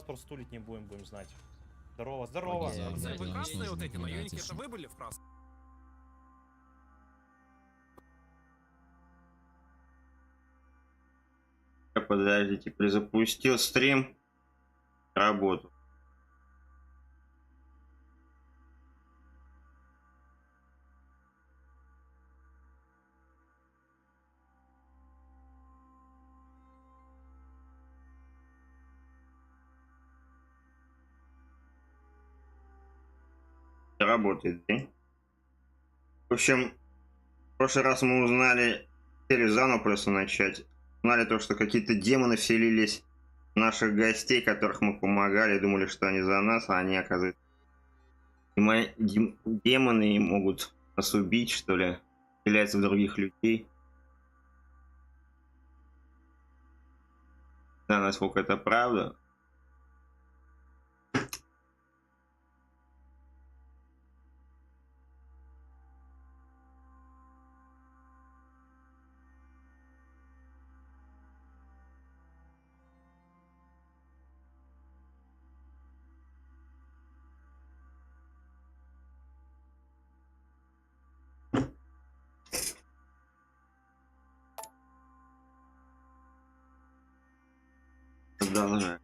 просто тулить не будем знать. Здорово, здорово. Вы красные вот эти, но юники это вы были в красном? Подождите, перезапустил стрим. Работу. Работает, да? В общем, в прошлый раз мы узнали, хотели заново просто начать. Узнали то, что какие-то демоны вселились в наших гостей, которых мы помогали, думали, что они за нас, а они, оказывается, демоны и могут нас убить, что ли, вселяются в других людей. Не знаю, насколько это правда. Продолжаем.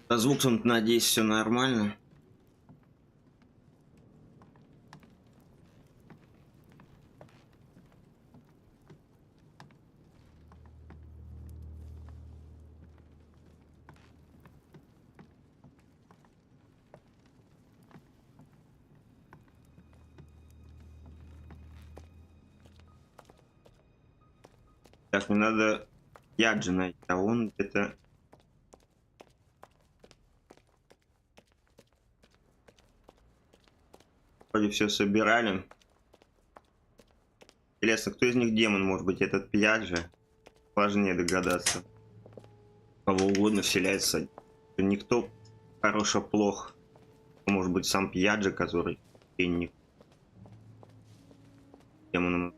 Со звуком, надеюсь, все нормально. Так, мне надо Яджи найти, а он где-то... Вроде все собирали. Интересно, кто из них демон? Может быть, этот Пьяджи? Сложнее догадаться. Кого угодно вселяется. Никто хорош, а плох. Может быть, сам Пьяджи, который не демоном.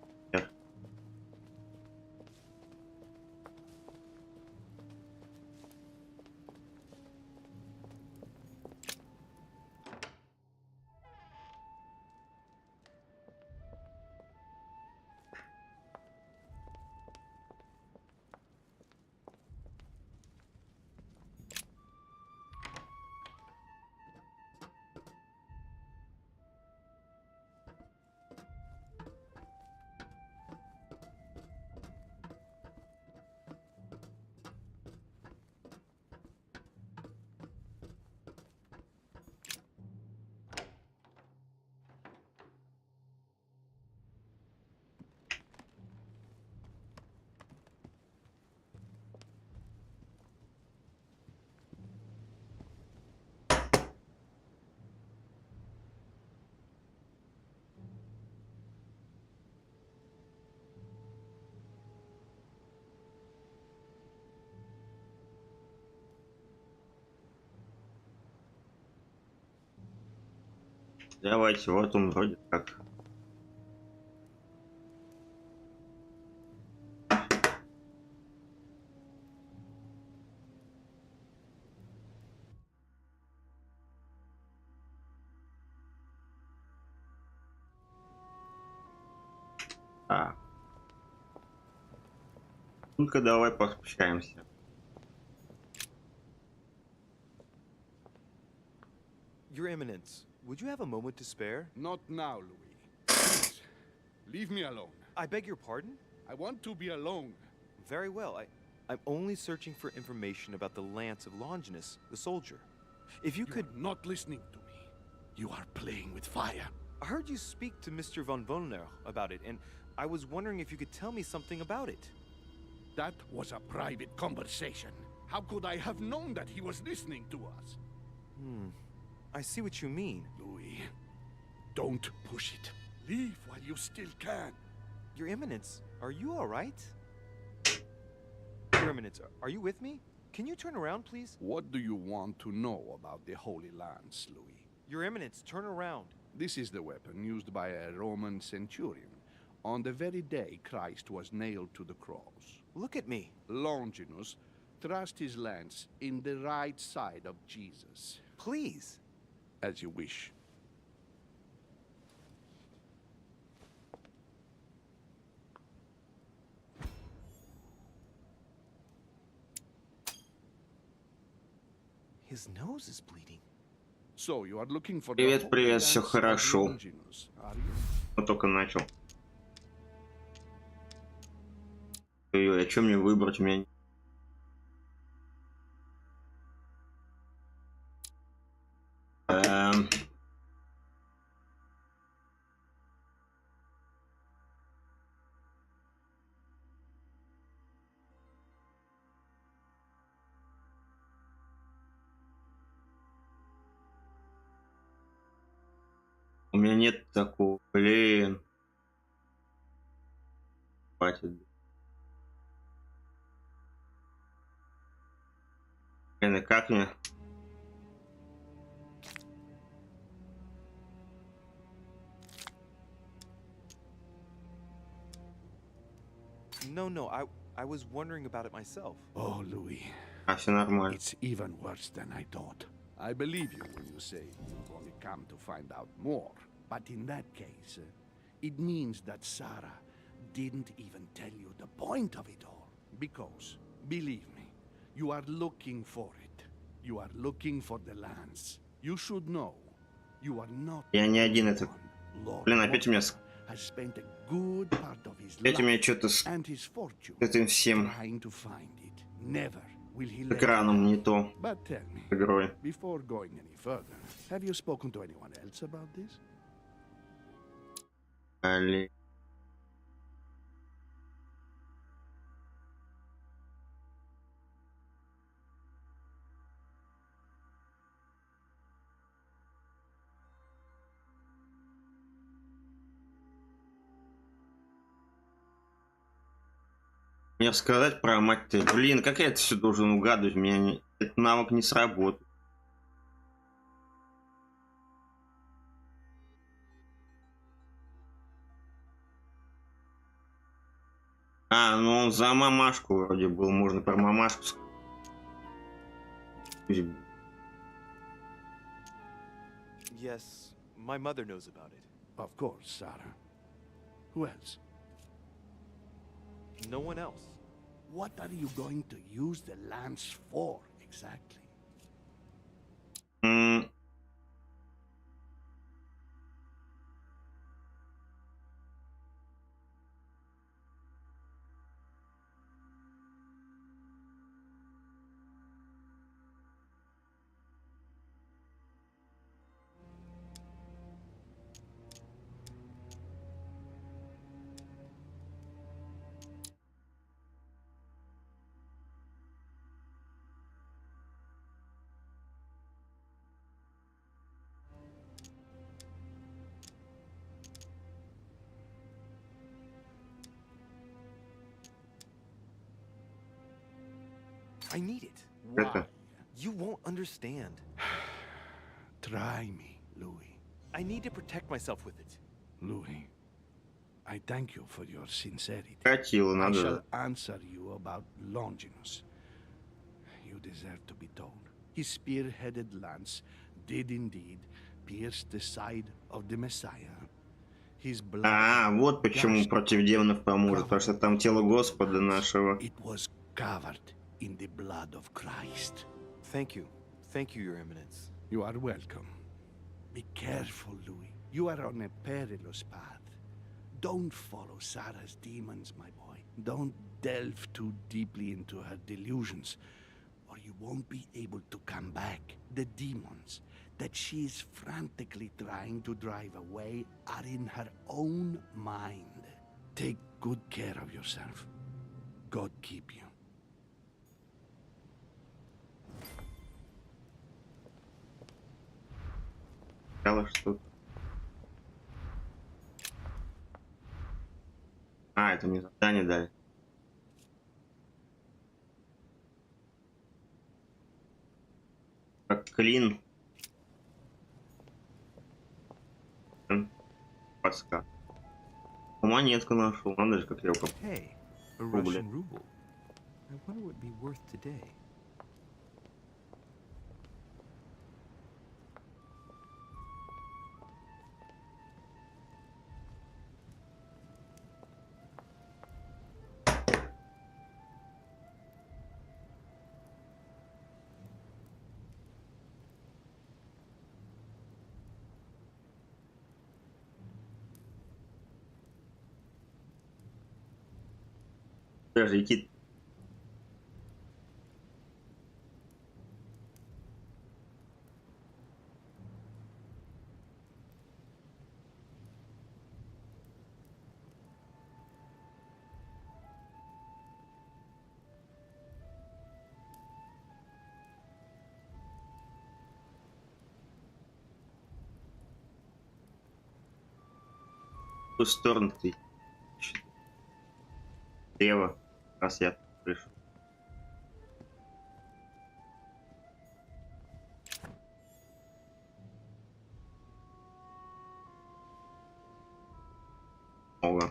Давайте, вот он вроде как. Ну-ка, давай пообщаемся. Your Eminence, would you have a moment to spare? Not now, Louis. Please, leave me alone. I beg your pardon? I want to be alone. Very well. I'm only searching for information about the lance of Longinus, the soldier. If you could... You're not listening to me. You are playing with fire. I heard you speak to Mr. von Wollner about it, and I was wondering if you could tell me something about it. That was a private conversation. How could I have known that he was listening to us? I see what you mean. Louis, don't push it. Leave while you still can. Your Eminence, are you all right? Your Eminence, are you with me? Can you turn around, please? What do you want to know about the Holy Lance, Louis? Your Eminence, turn around. This is the weapon used by a Roman centurion. on the very day Christ was nailed to the cross, Look at me. Longinus thrust his lance in the right side of Jesus. Please. As you wish. His nose is bleeding. So you are looking for Привет, the привет, holy все lance of хорошо. Longinus, are you? Вот только начал. Ой, а что мне выбрать? У меня... У меня нет такого, блин. Хватит. Блин, и как мне? No, I was wondering about it myself. Oh, Louis, А, все нормально. it's even worse than I thought. I believe you when you say you've only come to find out more. But in that case, it means that Sarah didn't even tell you the point of it all. Because, believe me, you are looking for it. You are looking for the lance. You should know. You are not. Я не один это. Lord Блин, опять у меня с has spent a good part of his опять у меня life что-то с and his fortune этим всем trying to find it. Never will he let экраном it не то go. But tell me, игрой. before going any further, have you spoken to anyone else about this? Али. Мне рассказать про мать ты. Блин, как я это все должен угадывать? У меня не... этот навык не сработает. А, ну он за мамашку вроде был. Можно про мамашку сказать. Yes, my mother knows about it. Of course, Sarah. Who else? No one else. What are you going to use the lance for, exactly? I need it. Why? You won't understand. Try me, Louis. I need to protect myself with it. Louis, I thank you for your sincerity. Хватило, I надо. shall answer you about Longinus. You deserve to be told. His spear-headed lance did indeed pierce the side of the Messiah. His blood А, вот почему gushed против демонов поможет. Потому что там тело Господа нашего. It was covered in the blood of Christ. Thank you. Thank you, Your Eminence. You are welcome. Be careful, Louis. You are on a perilous path. Don't follow Sarah's demons, my boy. Don't delve too deeply into her delusions, or you won't be able to come back. The demons that she is frantically trying to drive away are in her own mind. Take good care of yourself. God keep you. Что-то. А, это мне задание дали. Как клин. Подсказка. монетку нашел. Надо же, как я его Hey, a Ruble. Russian ruble. I wonder what it'd be worth today. даже идти. В ту сторону ты. Слева, раз я пришел. Много.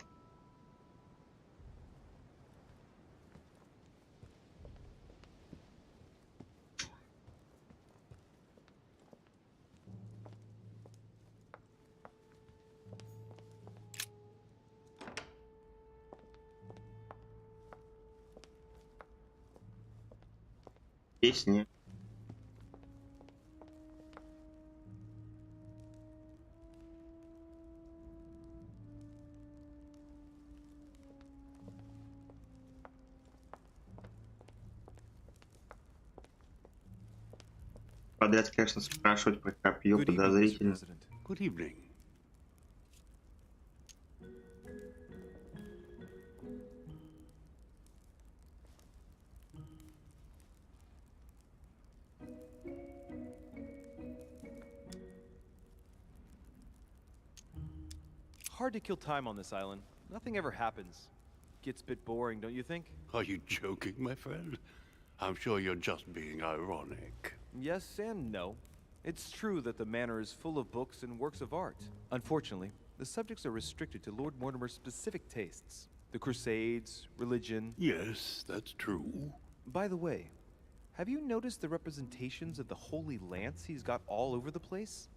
Песни. Подряд, конечно, спрашивать про копье Good evening, Mr. подозрительно. President. Good evening. Hard to kill time on this island. Nothing ever happens. Gets a bit boring, don't you think? Are you joking, my friend? I'm sure you're just being ironic. Yes and no. It's true that the manor is full of books and works of art. Unfortunately, the subjects are restricted to Lord Mortimer's specific tastes. The Crusades, religion. Yes, that's true. By the way, have you noticed the representations of the Holy Lance he's got all over the place?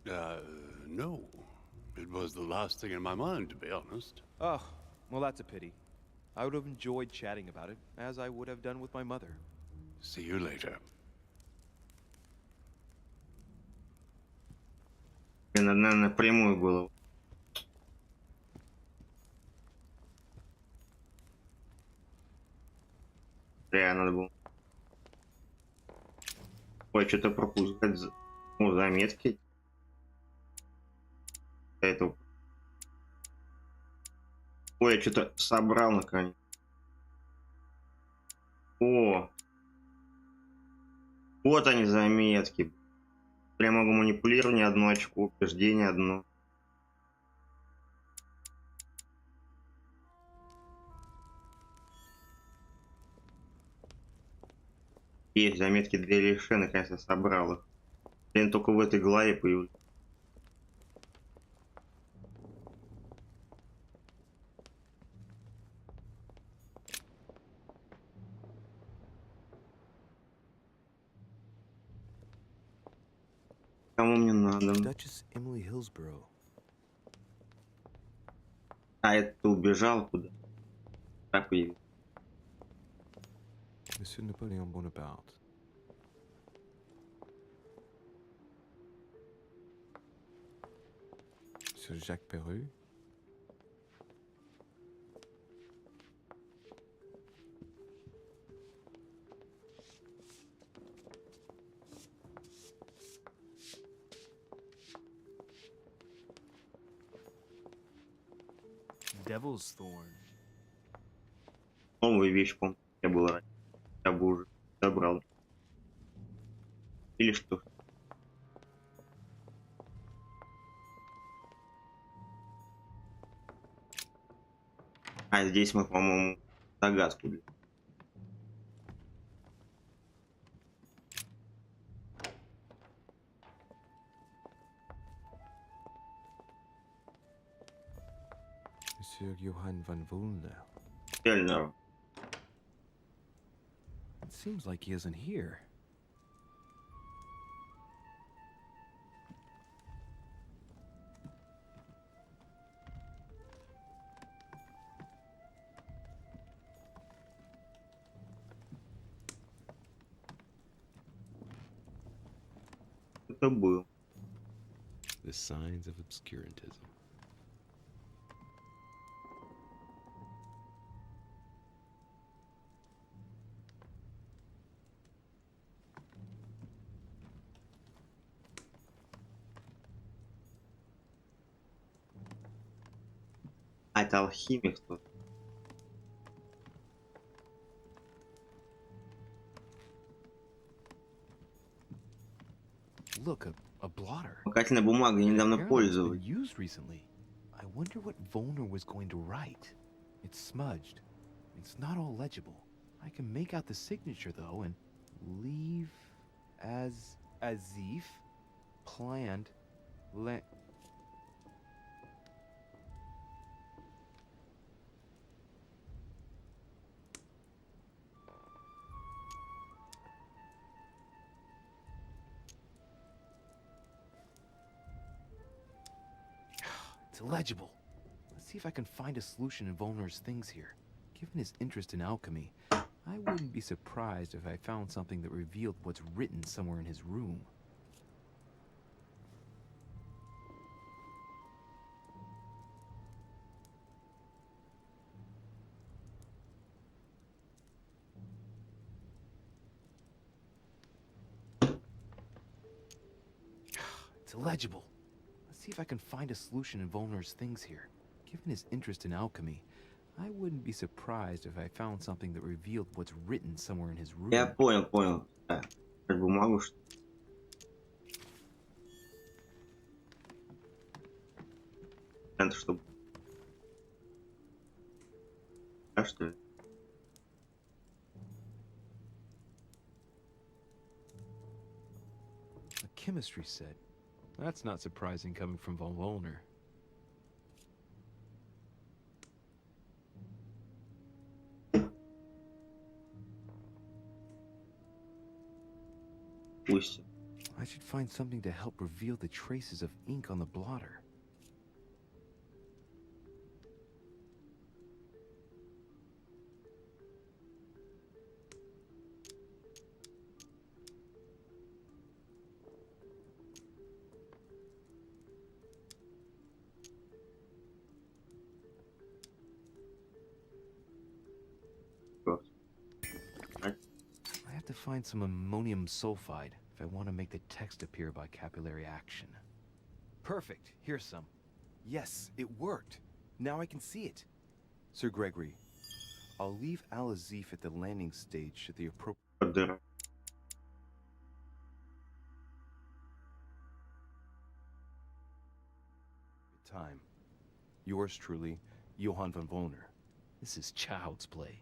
No. It was the last thing in my mind, to be honest. Oh, well, that's a pity. I would have enjoyed chatting about it, as I would have done with my mother. See you later. Надо напрямую было. Реально надо было. Ой, что-то пропускать. Ну, заметки. Это. Ой, я что-то собрал наконец. О! Вот они заметки. Я могу манипулирование одно очко, убеждение одно. Есть заметки для решения, наконец-то собрал их. Блин, только в этой главе появились. Кому мне надо? Duchess Emily Hillsborough. А это убежал куда? Так появился. Monsieur Napoleon Bonaparte. Monsieur Jacques Perru. Devil's Thorn. Новую вещь, помню, я был раньше. Я бы уже забрал. Или что? А здесь мы, по-моему, загадку. Monsieur Monsieur Johann von Wulner. Реально. It seems like he isn't here. Это был. The signs of obscurantism. А, это алхимик тут. Look, a blotter. Макательная бумага недавно Apparently it's been пользовалась. used recently. I wonder what Volner was going to write. It's smudged. It's not all legible. I can make out the signature though and leave as if planned. It's illegible. Let's see if I can find a solution in Volner's things here. Given his interest in alchemy, I wouldn't be surprised if I found something that revealed what's written somewhere in his room. It's illegible. Let's see if I can find a solution in Volner's things here. Given his interest in alchemy, I wouldn't be surprised if I found something that revealed what's written somewhere in his room. Я понял. Да. Бумагу, что это что? А что ли? A chemistry set. That's not surprising coming from von Volner. Пусть. I should find something to help reveal the traces of ink on the blotter. I have to find some ammonium sulfide if I want to make the text appear by capillary action. Perfect. Here's some. Yes, it worked. Now I can see it. Sir Gregory, I'll leave Al-Azif at the landing stage at the appropriate Дыра. time. Yours truly, Johann von Volner. This is child's play.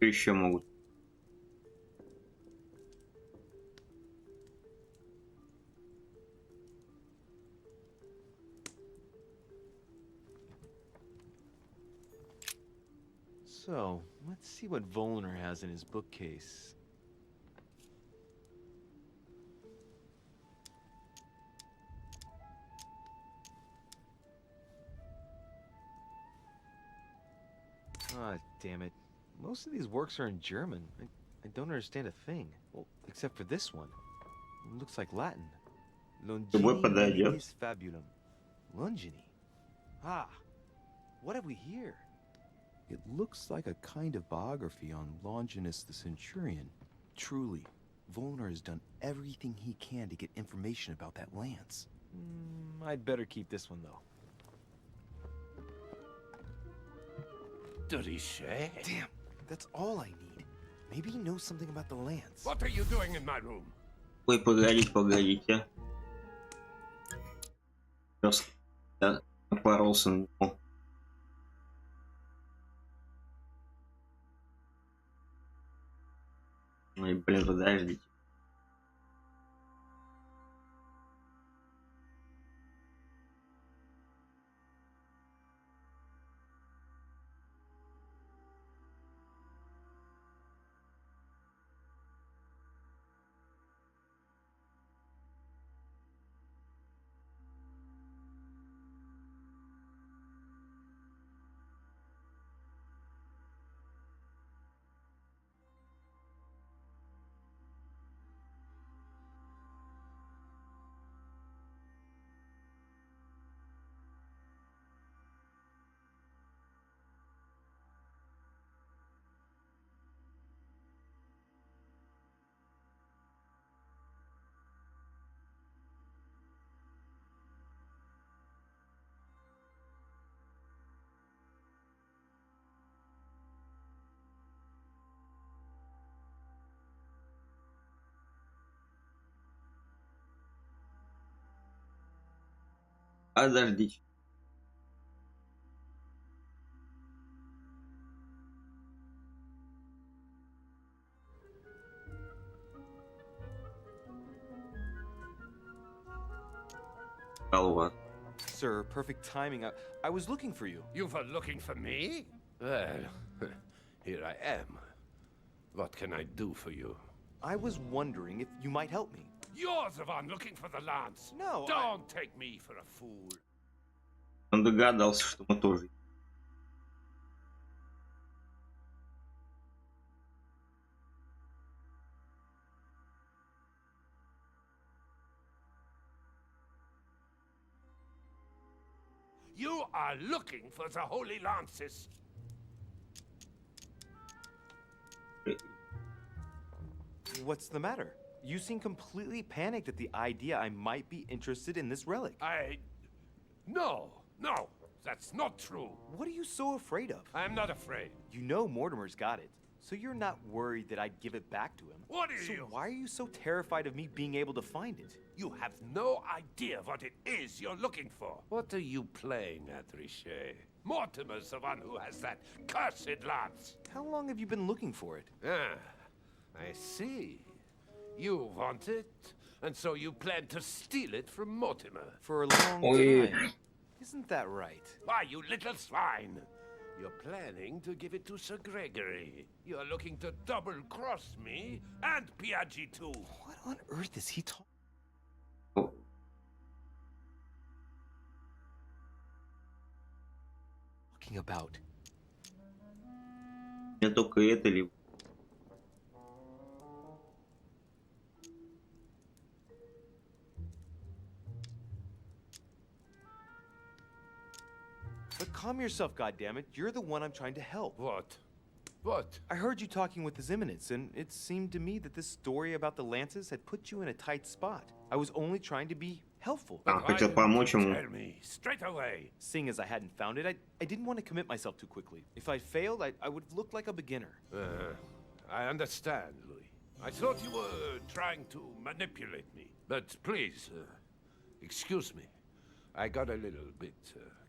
Еще могут. So, let's see what Volner has in his bookcase. Ah, damn it. Most of these works are in German. I don't understand a thing. Well, except for this one. It looks like Latin. Любой подойдет. Longinis fabulum. Longini. Ah, what have we here? It looks like a kind of biography on Longinus the Centurion. Truly, Volner has done everything he can to get information about that lance. I'd better keep this one, though. Rishay? Damn, that's all I need. Maybe he knows something about the lands. What are you doing in my room? Ой, погодите. Сейчас я напоролся на него. Ой, блин, подождите. Подождите. Глава. Sir, perfect timing. I was looking for you. You were looking for me? Well, here I am. What can I do for you? I was wondering if you might help me. You're the one looking for the lance. No, Don't take me for a fool. Он догадался, что мы тоже. You are looking for the holy lances. What's the matter? You seem completely panicked at the idea I might be interested in this relic. No, that's not true. What are you so afraid of? I'm not afraid. You know Mortimer's got it, so you're not worried that I'd give it back to him. What are So you? why are you so terrified of me being able to find it? You have no idea what it is you're looking for. What are you playing at, Rishay? Mortimer's the one who has that cursed lance. How long have you been looking for it? Ah, I see. You want it, and so you plan to steal it from Mortimer. For a long Oi. time. Isn't that right? Why, you little swine! You're planning to give it to Sir Gregory. You're looking to double-cross me and Piaggi too. What on earth is he talking about? Мне только это ли. But calm yourself, goddammit. You're the one I'm trying to help. What? What? I heard you talking with His Eminence, and it seemed to me that this story about the lances had put you in a tight spot. I was only trying to be helpful. А, хотел помочь ему. Tell me straight away. Seeing as I hadn't found it, I didn't want to commit myself too quickly. If I failed, I would have looked like a beginner. I understand, Louis. I thought you were trying to manipulate me. But please, excuse me. I got a little bit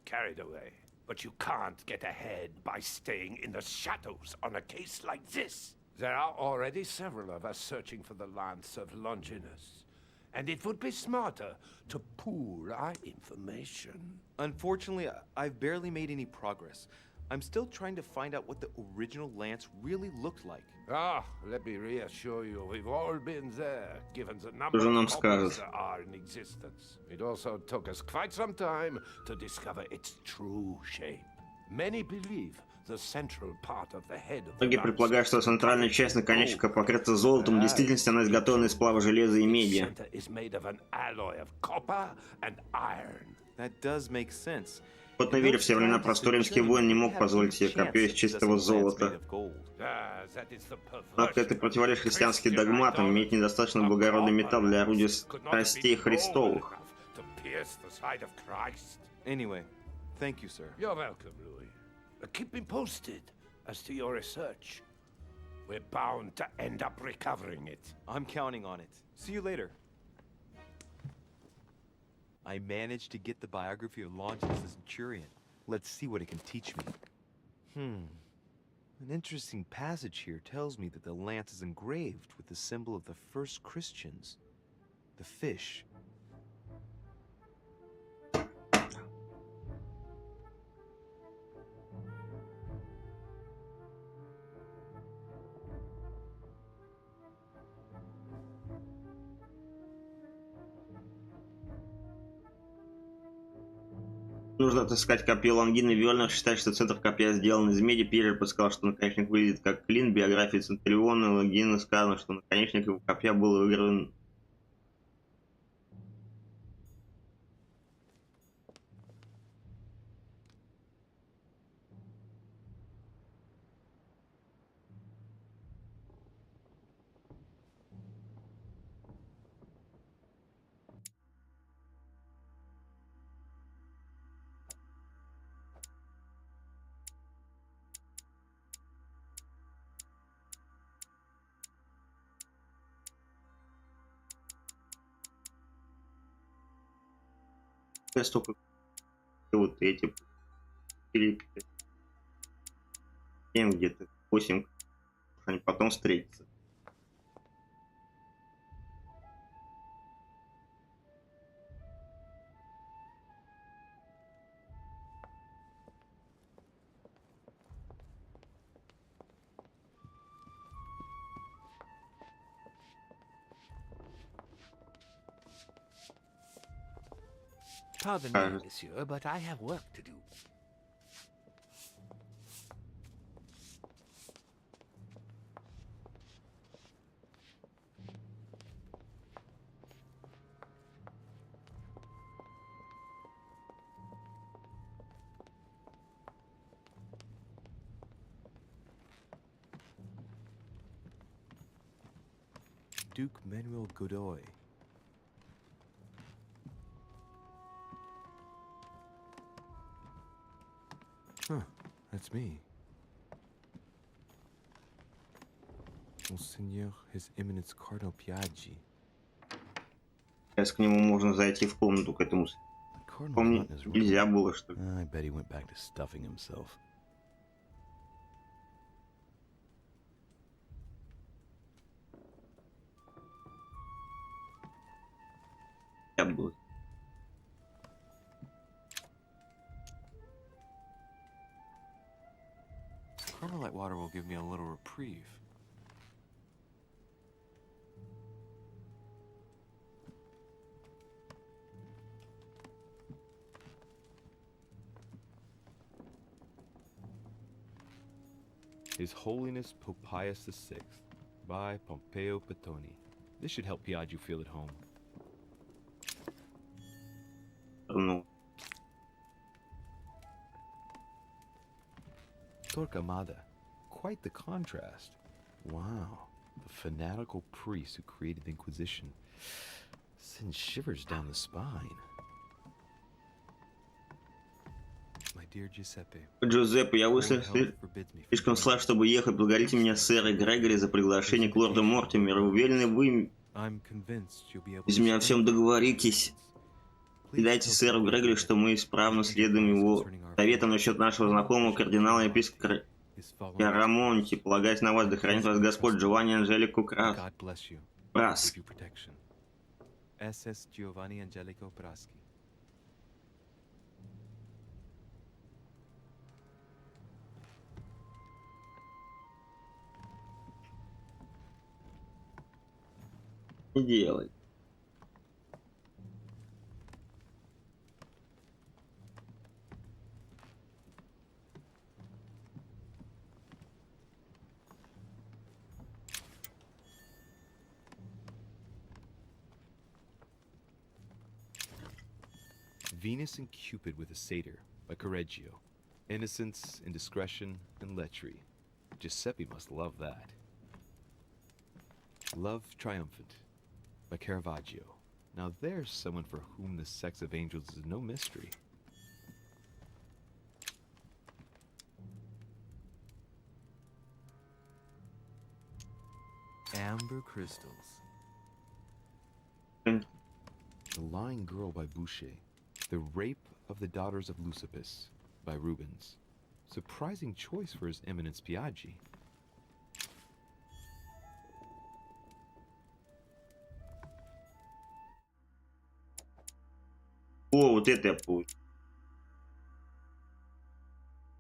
carried away. But you can't get ahead by staying in the shadows on a case like this. There are already several of us searching for the lance of Longinus. And it would be smarter to pool our information. Unfortunately, I've barely made any progress. I'm still trying to find out what the original lance really looked like. Ah, let me reassure you, we've all been there, given the number Что же нам of copies скажет? there are in existence. It also took us quite some time to discover its true shape. Many believe the central part of the head of the Многие предполагают, что центральная часть наконечника покрыта золотом. В действительности она изготовлена из сплава железа и меди. center is made of an alloy of copper and iron. That does make sense. Вот на вере в те времена простой римский воин не мог позволить себе копье из чистого золота. Однако это противоречит христианским догматам, иметь недостаточно благородный металл для орудия страстей Христовых. Anyway, thank you, sir. You're welcome, Louis. Keep me posted as to your research. We're bound to end up recovering it. I'm counting on it. See you later. I managed to get the biography of Longinus the Centurion. Let's see what it can teach me. An interesting passage here tells me that the lance is engraved with the symbol of the first Christians, the fish. Нужно отыскать копье Лонгина. Вернер считает, что центр копья сделан из меди. Пьер подсказал, что наконечник выглядит как клин. В биографии Центуриона Лонгина сказано, что наконечник его копья был выгравирован. Столько вот эти или 7 где-то 8, они потом встретятся. Pardon me, monsieur, but I have work to do. Duke Manuel Godoy. Huh, that's me. Monseigneur, His Eminence Cardinal Piaggi. Сейчас к нему можно зайти в комнату к этому. Помню, нельзя было, что ли? I bet he went back to stuffing himself. Я был. Carmelite water will give me a little reprieve. His Holiness Pope Pius VI by Pompeo Petoni. This should help Piaggio feel at home. Ну, Torquemada. Quite the contrast. Wow. The fanatical priest who created the Inquisition sends shivers down the spine. My dear Giuseppe. Джузеппе, я вышел слишком слаб, чтобы ехать. Благодарите меня, сэр и Грегори, за приглашение к лорду Мортимеру. Уверены, вы без меня о всем договоритесь. И дайте сэру Грегори, что мы исправно следуем его советам насчет нашего знакомого кардинала епископа Рамонти. Полагаясь на вас, да хранит вас Господь. Джованни Анжелико Прас. SS Giovanni Angelico Braschi. Не делай. Venus and Cupid with a Satyr by Correggio. Innocence, indiscretion, and lechery. Giuseppe must love that. Love Triumphant by Caravaggio. Now there's someone for whom the sex of angels is no mystery. Amber crystals. Mm. The Lying Girl by Boucher. The Rape of the Daughters of Lucipis by Rubens. Surprising choice for His Eminence Piaggi. О, вот это я помню.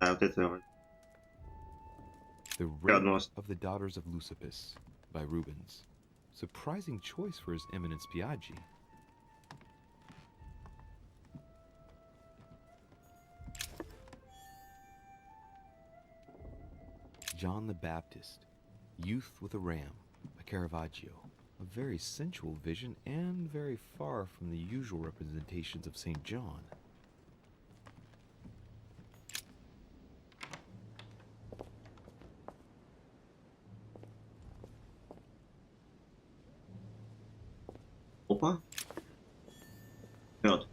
А, вот это. The Rape of the Daughters of Lucipis by Rubens. Surprising choice for His Eminence Piaggi. John the Baptist, Youth with a Ram by Caravaggio. A very sensual vision and very far from the usual representations of St. John. Опа. Мед.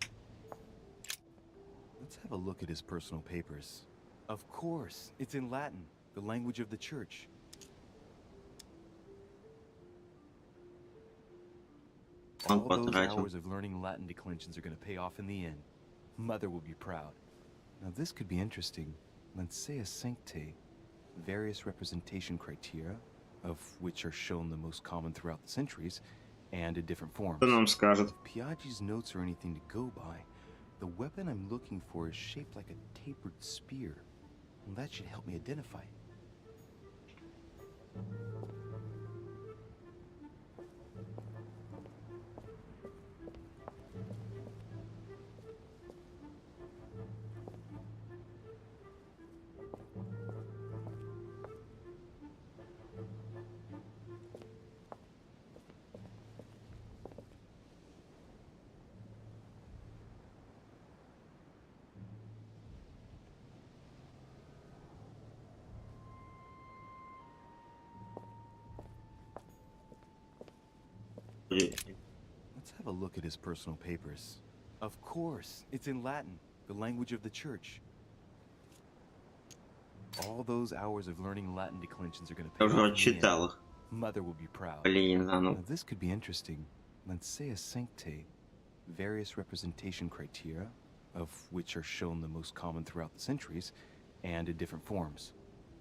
Let's have a look at his personal papers. Of course, it's in Latin, the language of the church. Он All those потратил. hours of learning Latin declensions are going to pay off in the end. Mother will be proud. Now this could be interesting. Lancea sancte, various representation criteria, of which are shown the most common throughout the centuries, and in different forms. Что нам скажет? If Piaggi's notes are anything to go by, the weapon I'm looking for is shaped like a tapered spear. Well, that should help me identify it. Let's have a look at his personal papers. Of course, it's in Latin, the language of the church. All those hours of learning Latin declensions are going to pay Я off уже in the читал end. их. Mother will be proud. Блин, да ну. Now this could be interesting. Lancea sancte, various representation criteria, of which are shown the most common throughout the centuries, and in different forms.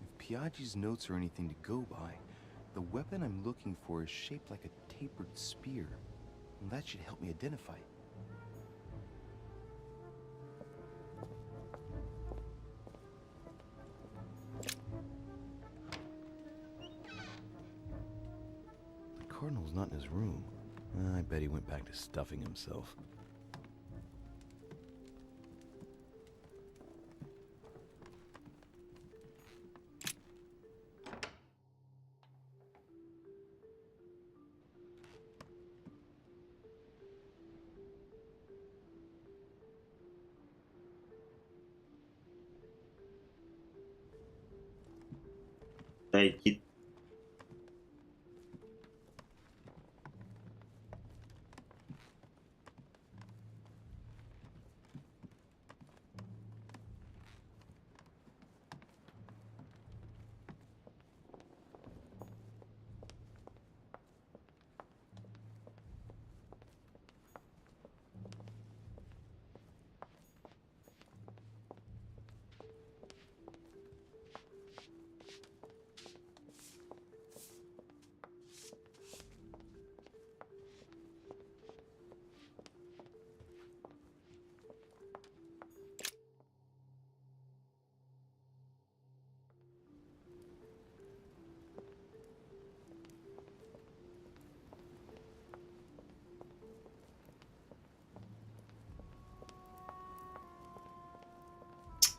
If Piaggi's notes are anything to go by, the weapon I'm looking for is shaped like a tapered spear. Well, that should help me identify it. The Cardinal's not in his room. I bet he went back to stuffing himself. Дойти.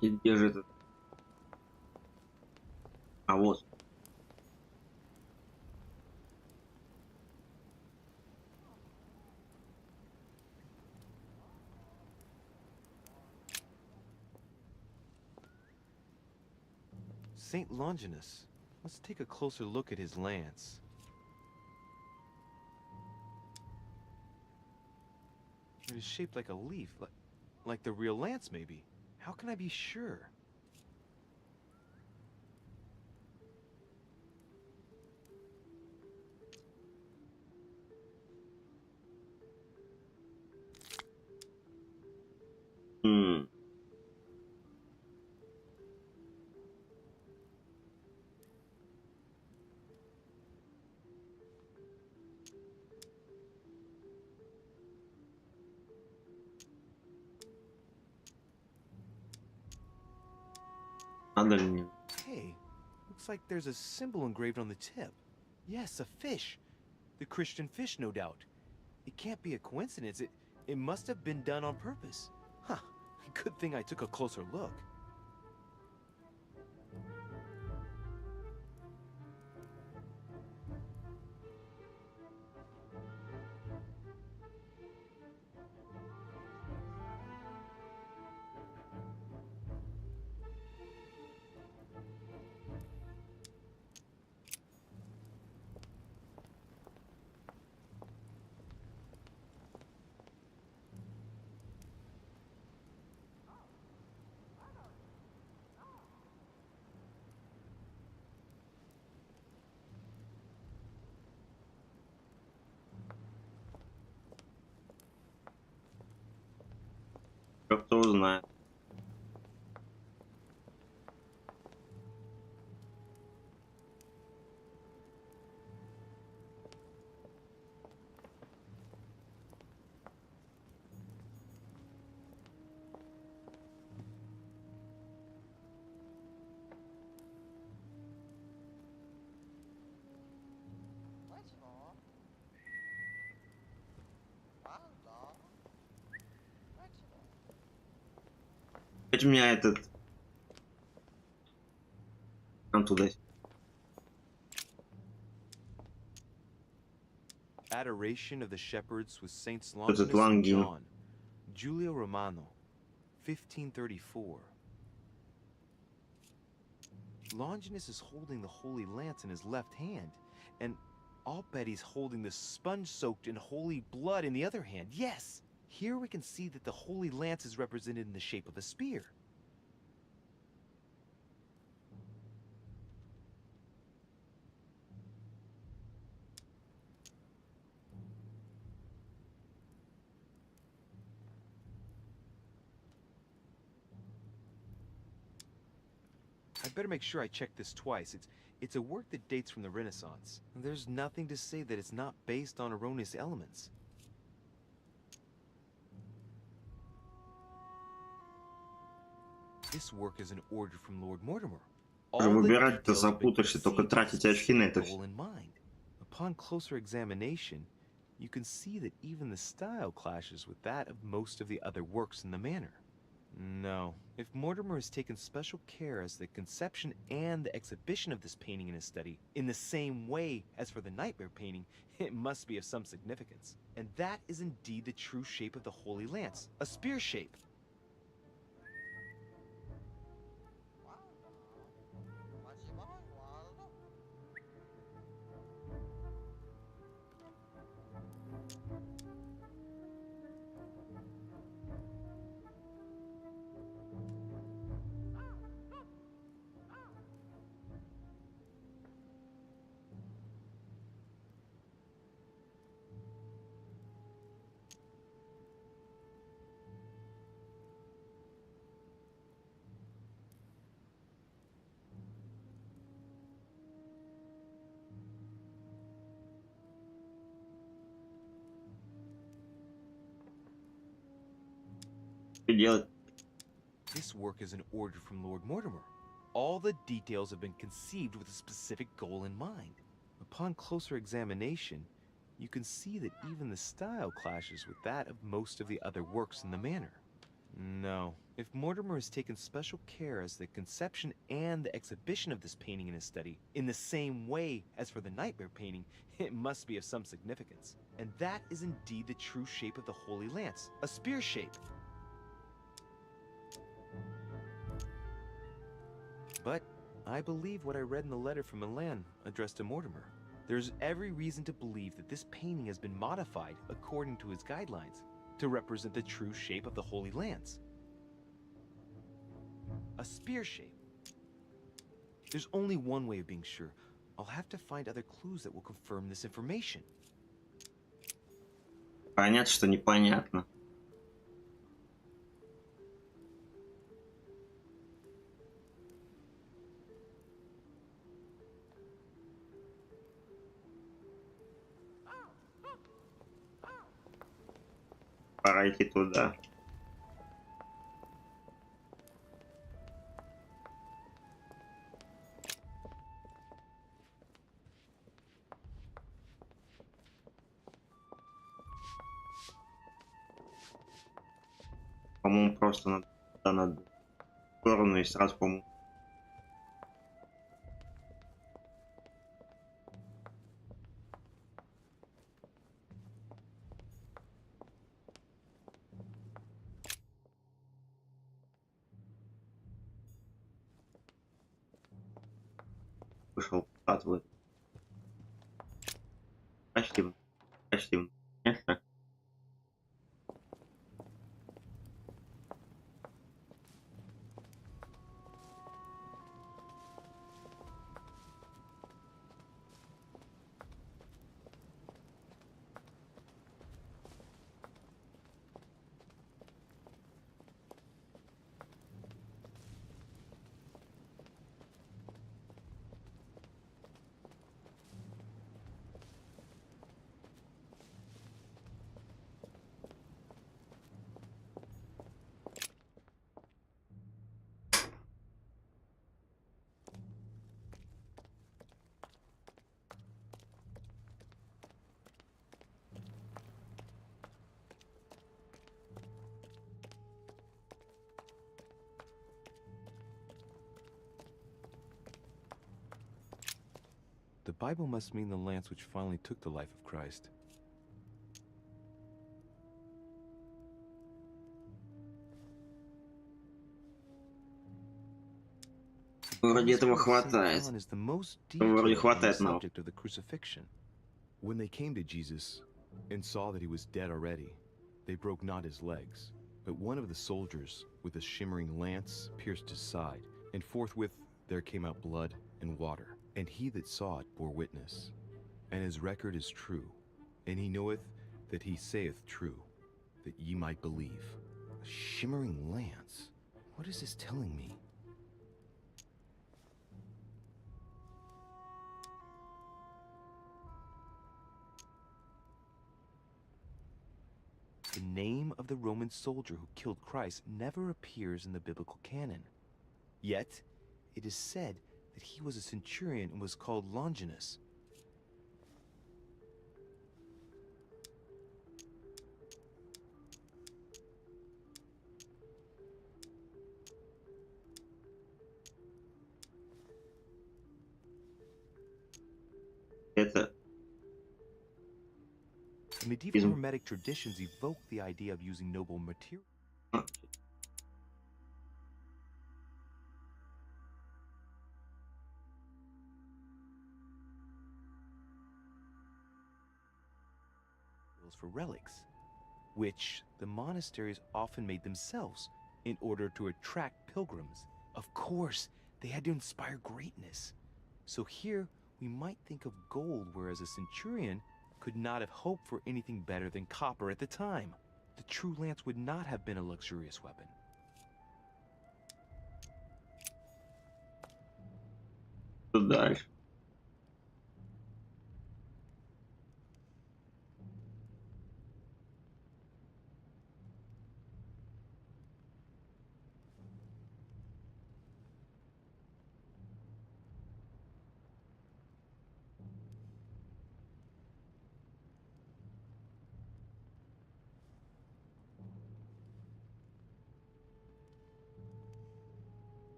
И где же этот? А вот. St. Longinus. Let's take a closer look at his lance. It is shaped like a leaf, like the real lance, maybe. How can I be sure? надо ли мне. Hey, looks like there's a symbol engraved on the tip. Yes, a fish. The Christian fish, no doubt. It can't be a coincidence. It must have been done on purpose. Huh. Good thing I took a closer look. Кто узнает. У меня этот... Там туда. Adoration of the Shepherds with Saints Этот Longinus and Лонгин. John. Giulio Romano, 1534. Longinus is holding the Holy Lance in his left hand, and I'll bet he's holding the sponge soaked in holy blood in the other hand. Yes! Here we can see that the Holy Lance is represented in the shape of a spear. I better make sure I check this twice. It's a work that dates from the Renaissance. There's nothing to say that it's not based on erroneous elements. This work is an order from Lord Mortimer. Выбирать-то запутаешься, только тратить очки на это все. Upon closer examination, you can see that even the style clashes with that of most of the other works in the manner. No, if Mortimer has taken special care as the conception and the exhibition of this painting in his study, in the same way as for the nightmare painting, it must be of some significance. And that is indeed the true shape of the Holy Lance, a spear shape. This work is an order from Lord Mortimer. All the details have been conceived with a specific goal in mind. Upon closer examination, you can see that even the style clashes with that of most of the other works in the manner. No, if Mortimer has taken special care as the conception and the exhibition of this painting in his study, in the same way as for the nightmare painting, it must be of some significance. And that is indeed the true shape of the Holy Lance, a spear shape. But I believe what I read in the letter from Milan addressed to Mortimer. There's every reason to believe that this painting has been modified according to his guidelines to represent the true shape of the Holy Lance. A spear shape. There's only one way of being sure. I'll have to find other clues that will confirm this information. Понятно, что непонятно. Пора идти туда. просто надо в сторону и сразу по-моему. Вышел отвод. Почти. Почти. The Bible must mean the lance which finally took the life of Christ. Вроде этого хватает. Вроде хватает нам. When they came to Jesus and saw that he was dead already, they broke not his legs, but one of the soldiers with a shimmering lance pierced his side, and forthwith there came out blood and water. And he that saw it bore witness, and his record is true, and he knoweth that he saith true, that ye might believe. A shimmering lance? What is this telling me? The name of the Roman soldier who killed Christ never appears in the biblical canon. Yet, it is said that he was a centurion and was called Longinus. Это Medieval Hermetic traditions evoke the idea of using noble material. For relics, which the monasteries often made themselves in order to attract pilgrims. Of course, they had to inspire greatness. So here we might think of gold, whereas a centurion could not have hoped for anything better than copper at the time. The true lance would not have been a luxurious weapon. дальше.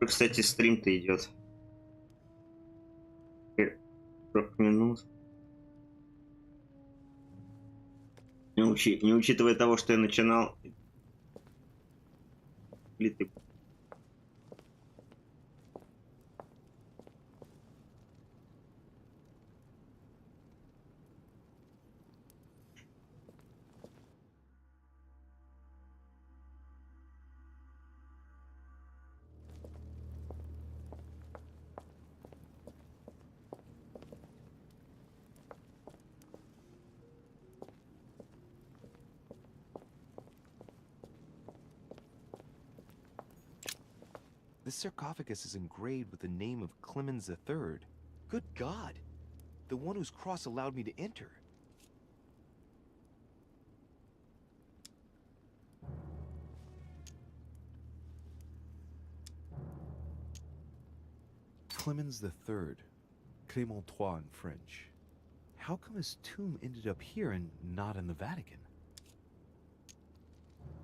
Кстати, стрим-то идет 40 минут. Не учитывая того, что я начинал. This sarcophagus is engraved with the name of Clemens III. Good God! The one whose cross allowed me to enter. Clemens III, Clément III in French. How come his tomb ended up here and not in the Vatican?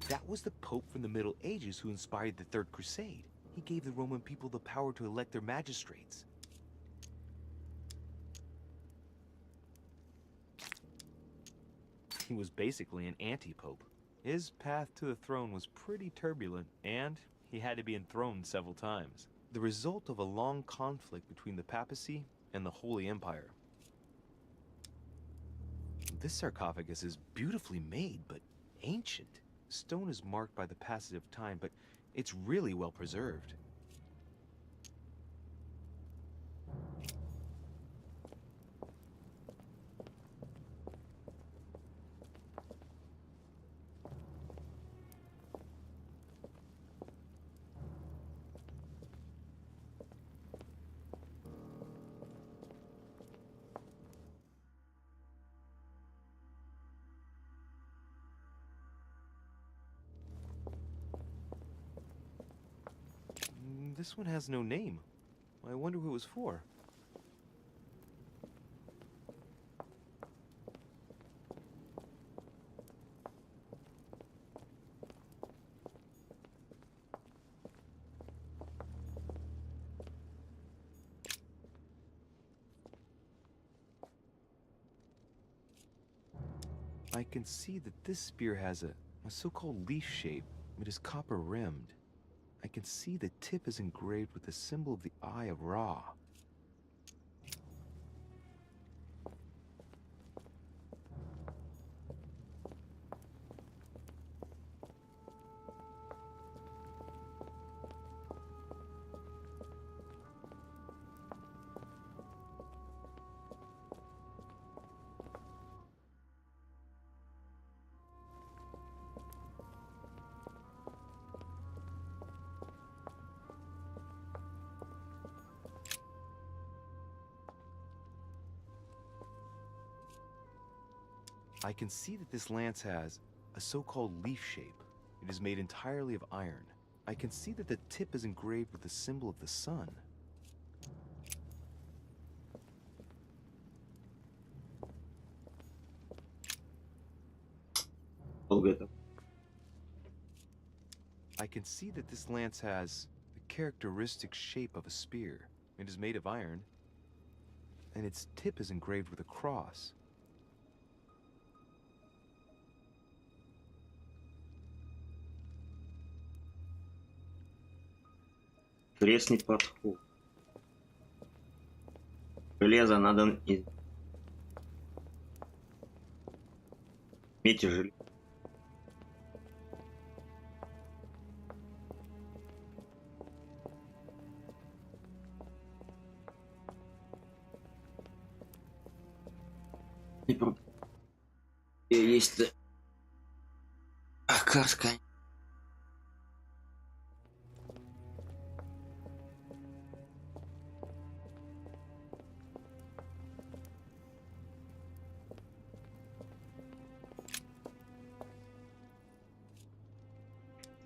That was the Pope from the Middle Ages who inspired the Third Crusade. He gave the Roman people the power to elect their magistrates. He was basically an anti-pope. His path to the throne was pretty turbulent, and he had to be enthroned several times. The result of a long conflict between the papacy and the Holy Empire. This sarcophagus is beautifully made, but ancient. The stone is marked by the passage of time, but it's really well preserved. This one has no name. I wonder who it was for. I can see that this spear has a so-called leaf shape. It is copper rimmed. I can see the tip is engraved with the symbol of the Eye of Ra. I can see that this lance has a so-called leaf shape. It is made entirely of iron. I can see that the tip is engraved with the symbol of the sun. I can see that this lance has the characteristic shape of a spear. It is made of iron, and its tip is engraved with a cross. Крестный подход. Железо надо иметь железо. Есть карска.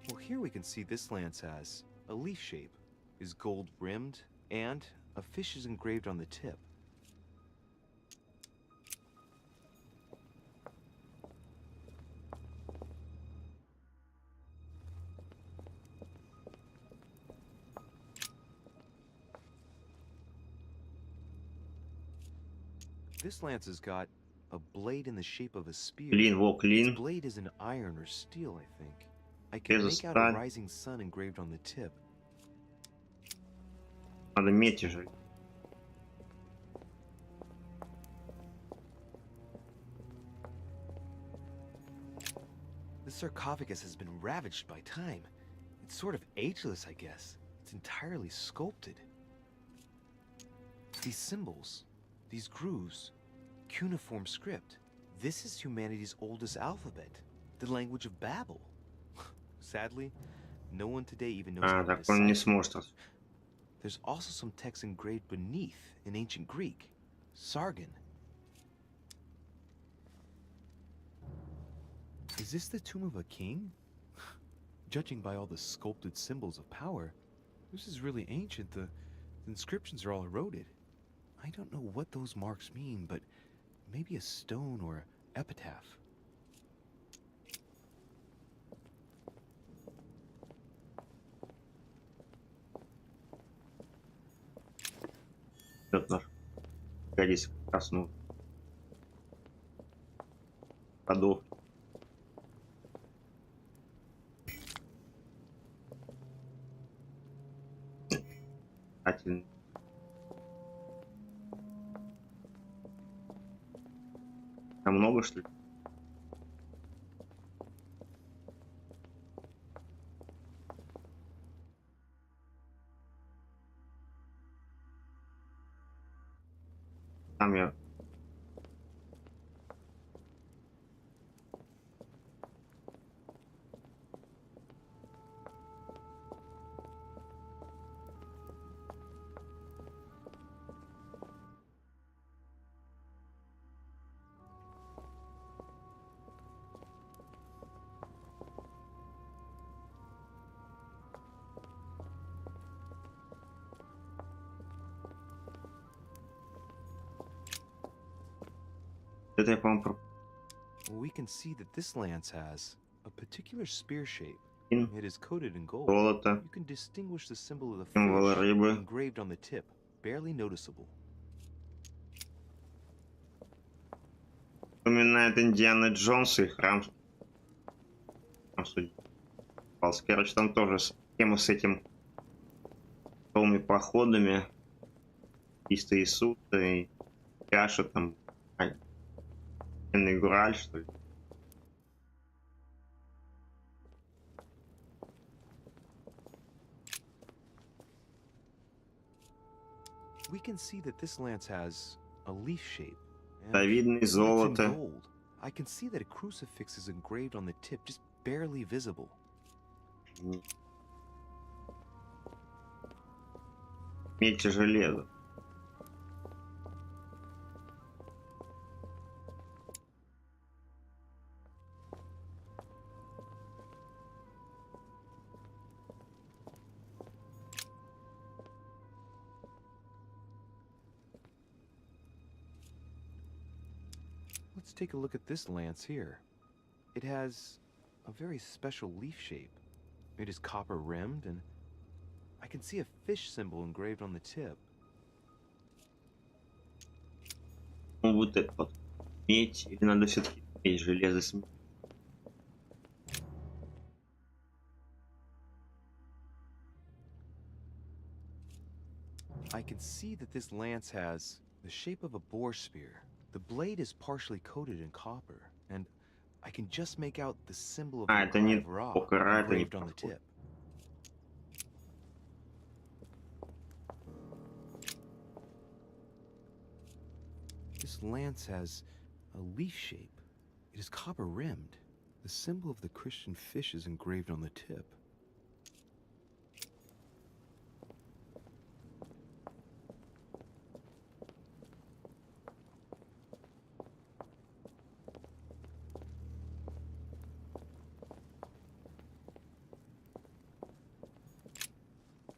Well, here we can see this lance has a leaf shape, is gold rimmed, and a fish is engraved on the tip. This lance has got a blade in the shape of a spear. Its blade is in iron or steel, I think. I can make out a rising sun engraved on the tip. Надо медь же. The sarcophagus has been ravaged by time. It's sort of ageless, I guess. It's entirely sculpted. These symbols, these grooves, cuneiform script. This is humanity's oldest alphabet, the language of Babel. Sadly, no one today even knows how to decipher. There's also some text engraved beneath in ancient Greek, Sargon. Is this the tomb of a king? Judging by all the sculpted symbols of power, this is really ancient. The The inscriptions are all eroded. I don't know what those marks mean, but maybe a stone or an epitaph. Идет наш годись коснул. Подох. Там много, что ли? Там я... Это я, по-моему, We can see that this lance has a particular spear shape. Ин. It is coated in gold. Золото. You can distinguish the symbol of the Символ fish рыбы. engraved on the tip, barely noticeable. Вспоминает Индиана Джонса и храм. Короче, там тоже тема с этим новыми походами. Убийство Иисуса и чаша там. Играль, что ли? We can see that this lance has a leaf shape. and Давидное it's in золото. gold. I can see that a crucifix is engraved on the tip, just barely visible. Медь и железо. Let's take a look at this lance here. It has a very special leaf shape. It is copper rimmed, and I can see a fish symbol engraved on the tip. Ну, вот это вот. Медь. Или надо все-таки медь, железо с медью? I can see that this lance has the shape of a boar spear. The blade is partially coated in copper, and I can just make out the symbol of the это Eye не of Ra покара, это не engraved on the похоже. tip. This lance has a leaf shape. It is copper rimmed. The symbol of the Christian fish is engraved on the tip.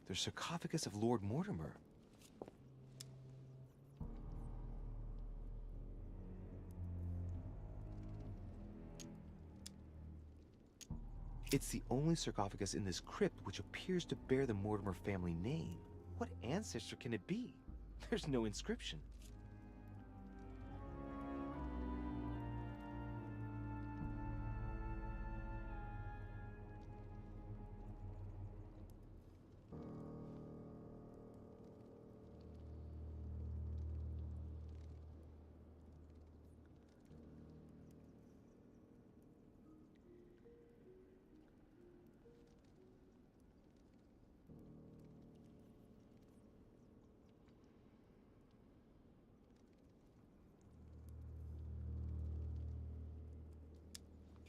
The sarcophagus of Lord Mortimer. It's the only sarcophagus in this crypt which appears to bear the Mortimer family name. What ancestor can it be? There's no inscription.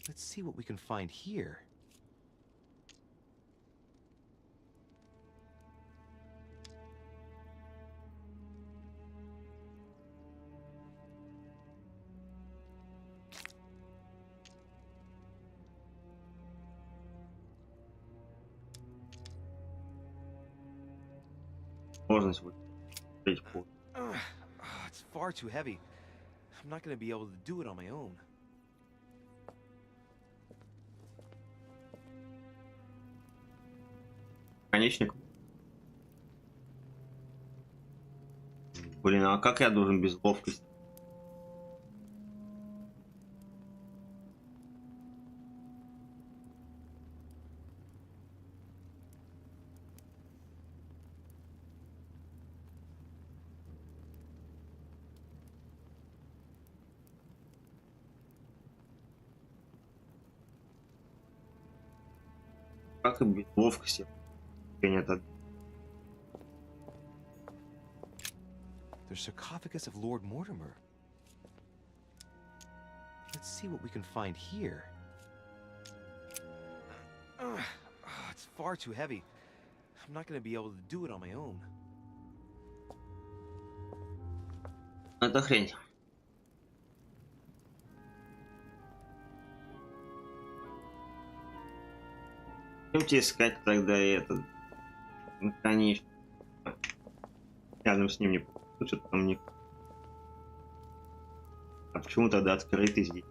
Let's see what we can find here. Сложность будет. It's far too heavy. I'm not gonna be able to do it on my own. Конечник. Блин, а как я должен без ловкости? Как и без ловкости? Нет, The sarcophagus of Lord Mortimer. Let's see what we can find here. It's far too heavy. I'm not gonna be able to do it on my own. это хрень. Идемте искать тогда этот. Ну, конечно. Рядом с ним не что-то там не. А почему тогда открытый здесь?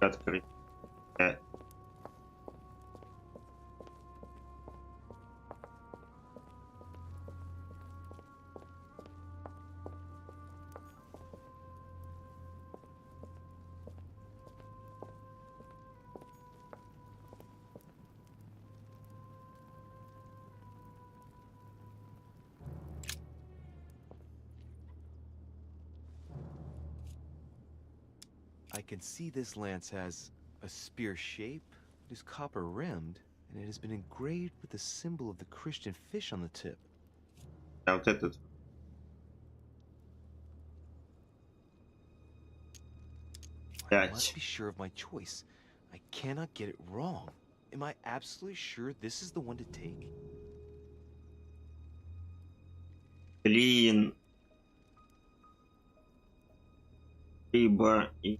Открыт. I can see this lance has a spear shape, it is copper rimmed, and it has been engraved with the symbol of the Christian fish on the tip. А вот этот. I must be sure of my choice. I cannot get it wrong. Am I absolutely sure this is the one to take? Клин. Либо и.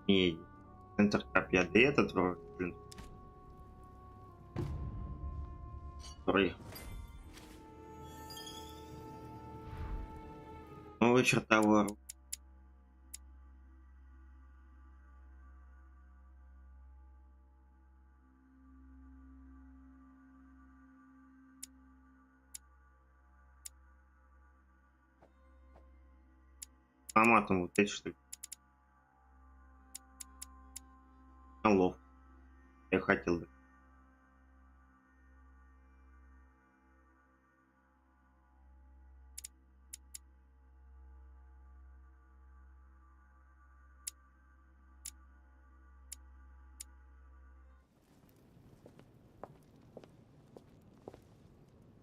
И центр копья, да этот вроде, который новый чертовой. Автоматом вот эти что ли? Алло. Я хотел бы.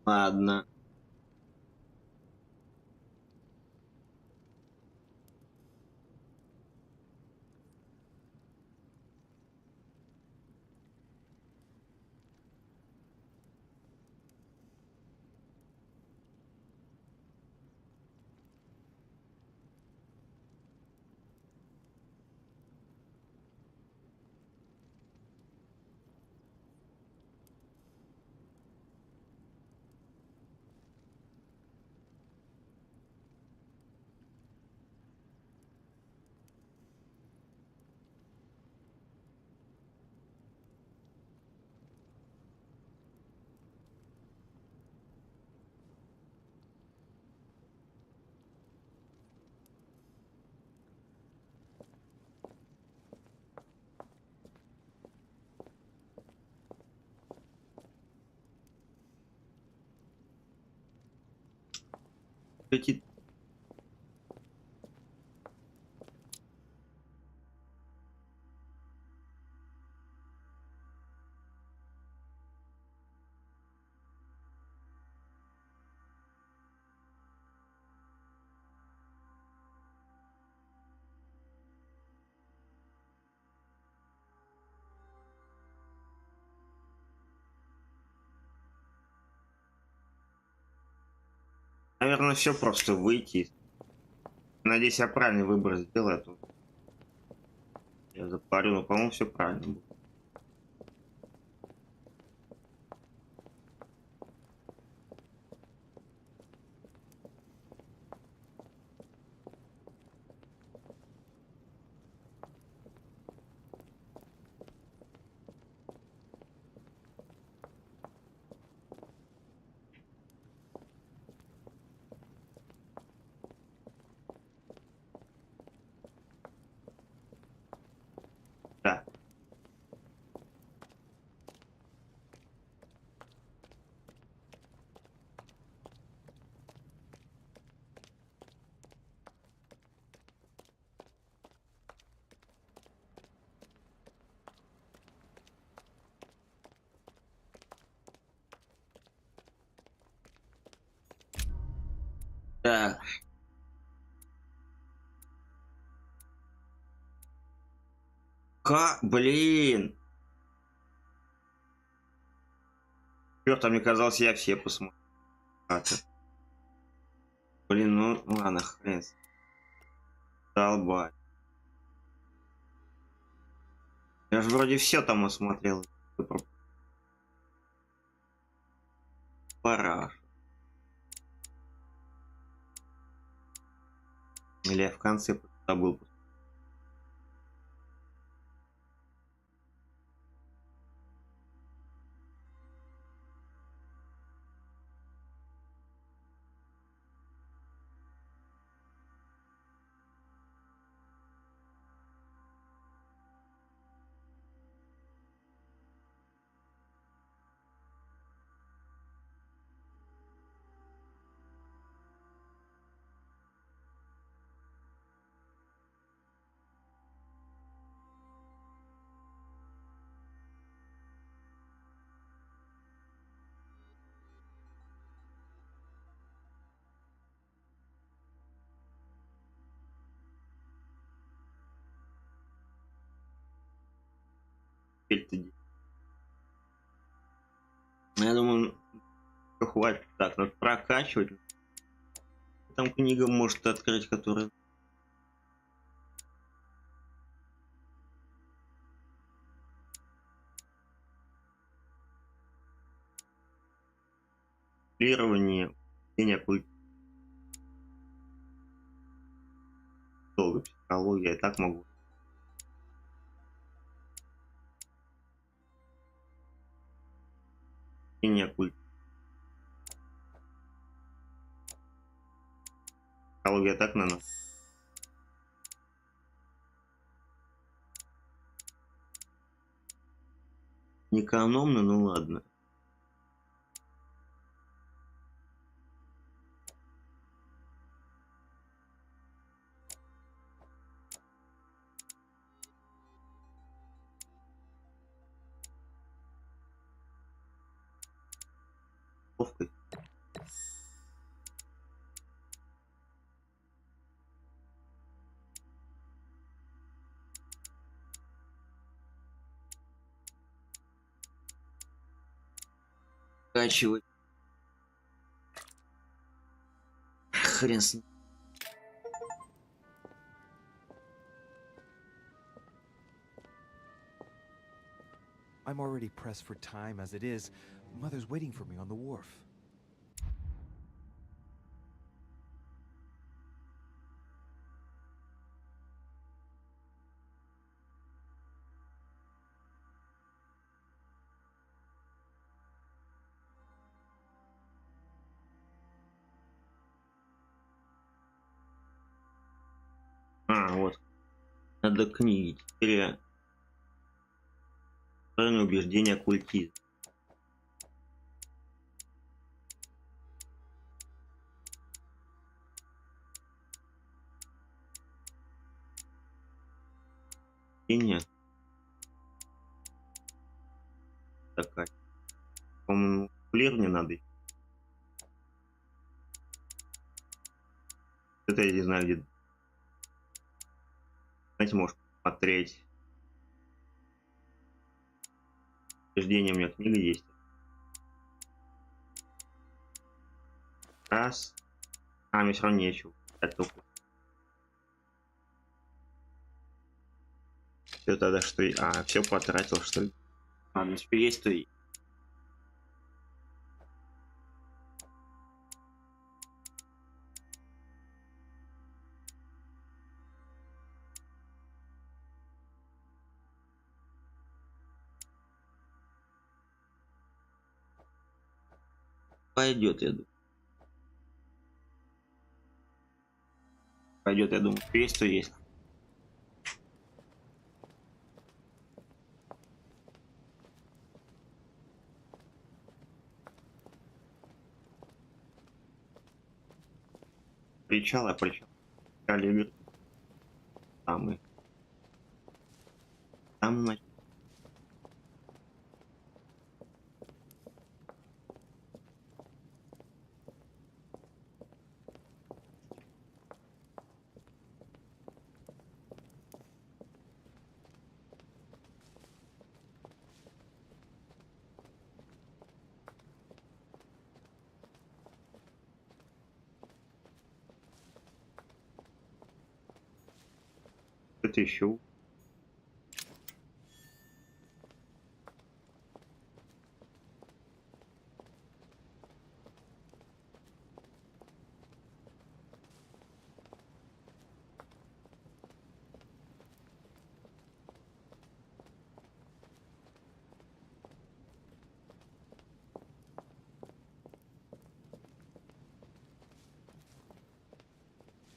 Ладно. Эти. Наверное, все просто выйти. Надеюсь, я правильный выбор сделаю. А то я запарю, но, по-моему, все правильно было. Да. Так. Блин. Чёрт, а мне казалось, я все посмотрел. Блин, ну ладно, хрен. Долбать. Я же вроде все там осмотрел. Пора. Или я в конце забыл. Я думаю, хватит. Так, надо прокачивать. Там книга может открыть, которая... Планирование, долго психология, я так могу. Психология так на нас. Не экономно, ну ладно. Ловкость. Качивать. Хрен с ним. I'm already pressed for time as it is. Mother's waiting for me on the wharf. Вот. Надо книги. Теперь правильное убеждение оккультизм. И нет. Такая. По-моему, флир не надо. Это я не знаю, где. Знаете, может посмотреть. Убеждение у меня книга есть. Раз. А, мне все равно нечего. Это только Все тогда что... все потратил, что ли? Ладно, теперь есть, то и... Пойдет, я думаю. Пойдет, я думаю. Есть, то есть. Причал. Игры. Там начали. Это еще.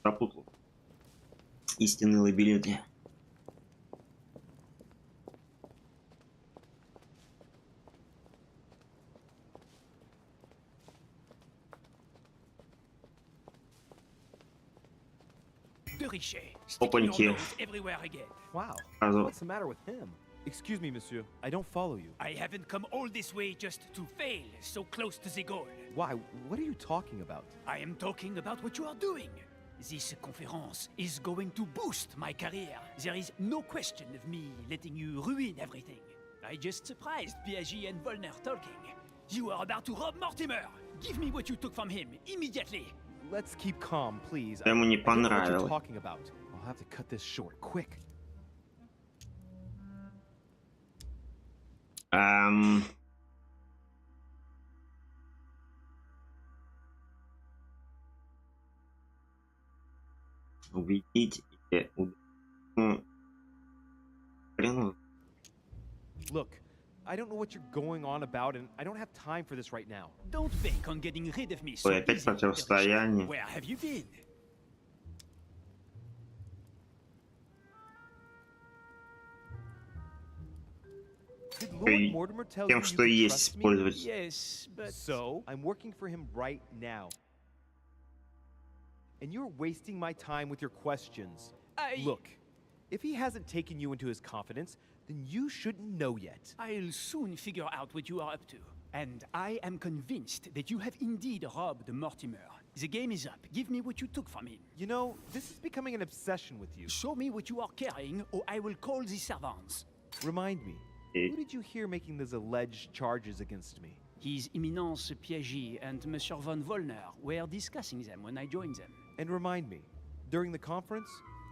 Запутал. Истинные лабиринты. Опаньки. Wow. Сразу. What's the matter with him? Excuse me, monsieur. I don't follow you. I haven't come all this way just to fail so close to the goal. Why? What are you talking about? I am talking about what you are doing. This conference is going to boost my career. There is no question of me letting you ruin everything. I just surprised Piaget and Volner talking. You are about to rob Mortimer. Give me what you took from him immediately. Let's keep calm, please. Ему не I don't know what you're понравилось. talking about. I'll have to cut this short, quick. Убедить или... Хрен. Look, I don't know what you're going on about, and I don't have time for this right now. Don't bank on getting rid of me so Ой, опять easily. противостояние. Where have you been? Did Lord Mortimer tell you Тем, you что could есть, trust me? использовать. Yes, but So, I'm working for him right now. And you're wasting my time with your questions. Look, if he hasn't taken you into his confidence, then you shouldn't know yet. I'll soon figure out what you are up to. And I am convinced that you have indeed robbed Mortimer. The game is up. Give me what you took from him. You know, this is becoming an obsession with you. Show me what you are carrying, or I will call the servants. Remind me, who did you hear making those alleged charges against me? His Eminence Piaget and Monsieur von Volner were discussing them when I joined them. And remind me, during the conference,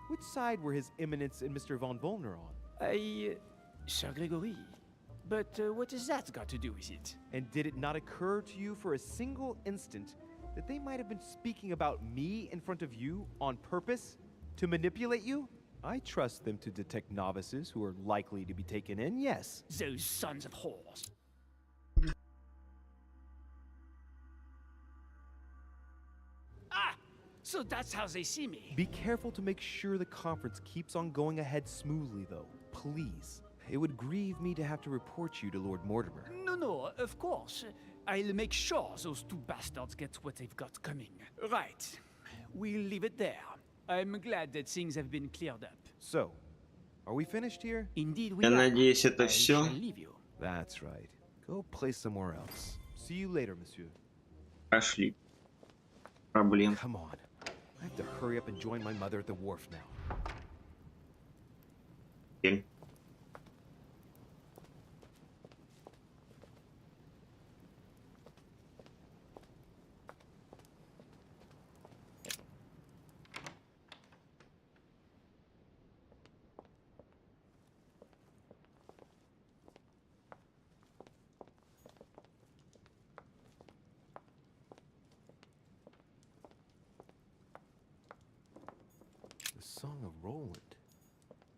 which side were His Eminence and Mr. von Volner on? Sir Gregory. But what has that got to do with it? And did it not occur to you for a single instant that they might have been speaking about me in front of you on purpose? To manipulate you? I trust them to detect novices who are likely to be taken in, yes. Those sons of whores. Ah! So that's how they see me. Be careful to make sure the conference keeps on going ahead smoothly, though. Please. It would grieve me to have to report you to Lord Mortimer. No, of course. I'll make sure those two bastards get what they've got coming. Right. We'll leave it there. I'm glad that things have been cleared up. So, are we finished here? Indeed we Я are. надеюсь, это I все. shall leave you. That's right. Go play somewhere else. See you later, monsieur. Пошли. Проблем. Come on. I have to hurry up and join my mother at the wharf now. Окей. song of Roland.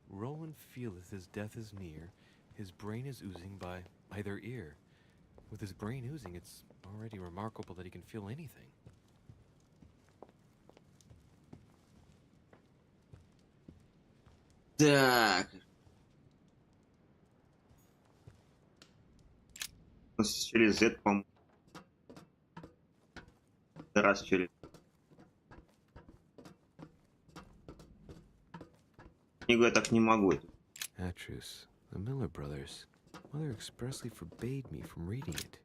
Roland feeleth his death is near, his brain is oozing by either ear. With his brain oozing, it's already remarkable that he can feel anything. Так. Через Z, по-моему. Раз через. Книгу я так не могу. Atrus, the Miller brothers. Mother expressly forbade me from reading it.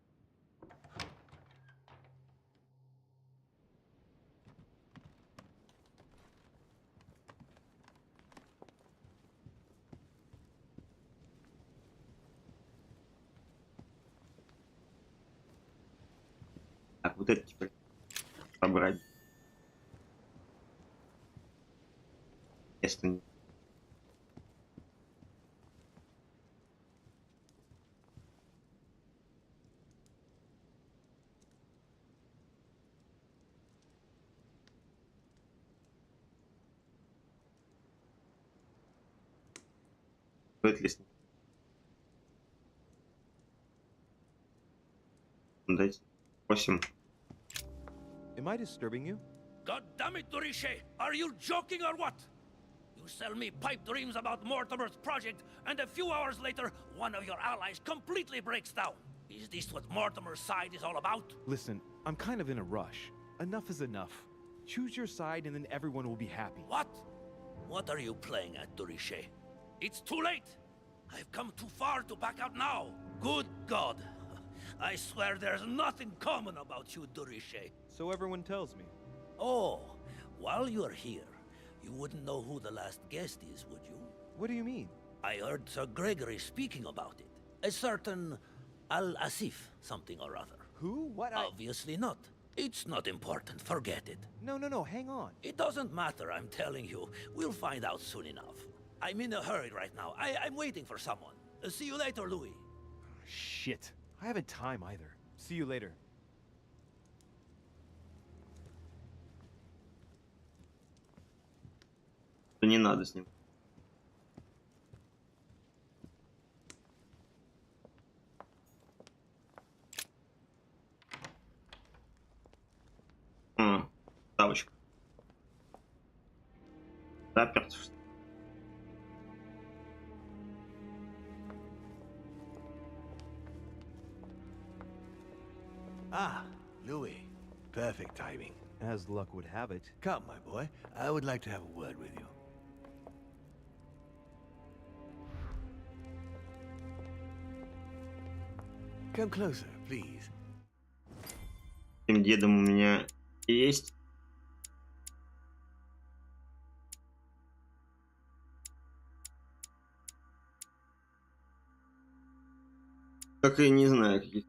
Так, вот это теперь собрать. Место не. Стоит ли с ним? Дайте 8. Am I disturbing you? God damn it, Durishe! Are you joking or what? You sell me pipe dreams about Mortimer's project, and a few hours later, one of your allies completely breaks down. Is this what Mortimer's side is all about? Listen, I'm kind of in a rush. Enough is enough. Choose your side and then everyone will be happy. What? What are you playing at, Durishe? It's too late! I've come too far to back out now. Good God! I swear there's nothing common about you, Durishe. So everyone tells me. Oh, while you're here, you wouldn't know who the last guest is, would you? What do you mean? I heard Sir Gregory speaking about it. A certain Al-Asif something or other. Who? What? Obviously not. It's not important, forget it. No, hang on. It doesn't matter, I'm telling you. We'll find out soon enough. I'm in a hurry right now. I'm waiting for someone. See you later, Louis. Shit. I haven't time either. See you later. Не надо с ним. Ставочка. Заперт, что ли? Ah, Louis. Perfect timing. As luck would have it. Come, my boy. I would like to have a word with you. Come closer, please. Этим дедом у меня есть. Как и не знаю, какие.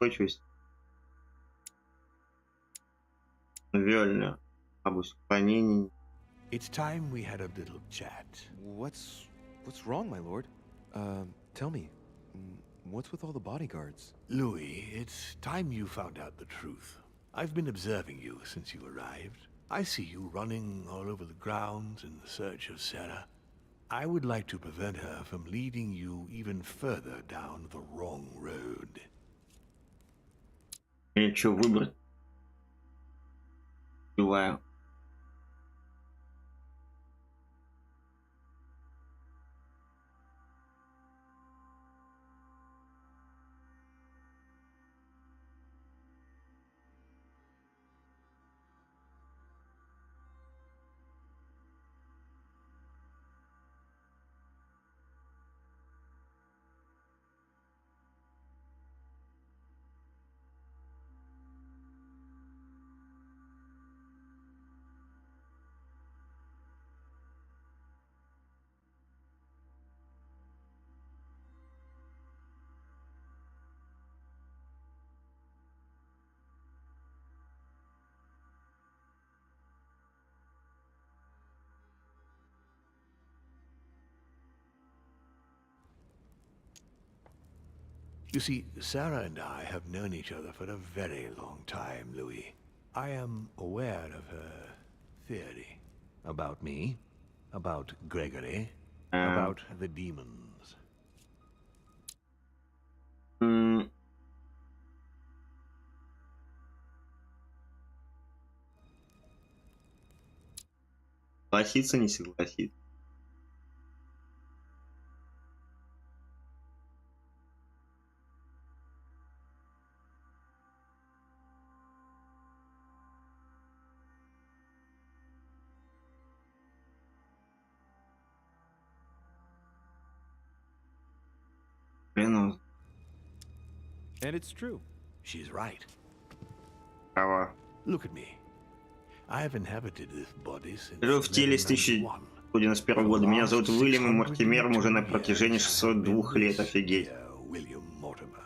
Устойчивость. Виольно. Об устранении. It's time we had a little chat. What's wrong, my lord? Tell me. What's with all the bodyguards? Louis, it's time you found out the truth. I've been observing you since you arrived. I see you running all over the grounds in search of Sarah. I would like to prevent her from leading you even further down the wrong road. Мне что выбрать? Убиваю. You see, Sarah and I have known each other for a very long time, Louis. I am aware of her theory. About me, about Gregory, about the demons. Согласиться, не согласиться. Блин, And it's true. She's right. права. Look at me. I have inhabited this body since Живу в теле с 1991 года. Меня зовут Уильям и Мортимером уже на протяжении 602 лет. Офигеть. William Mortimer.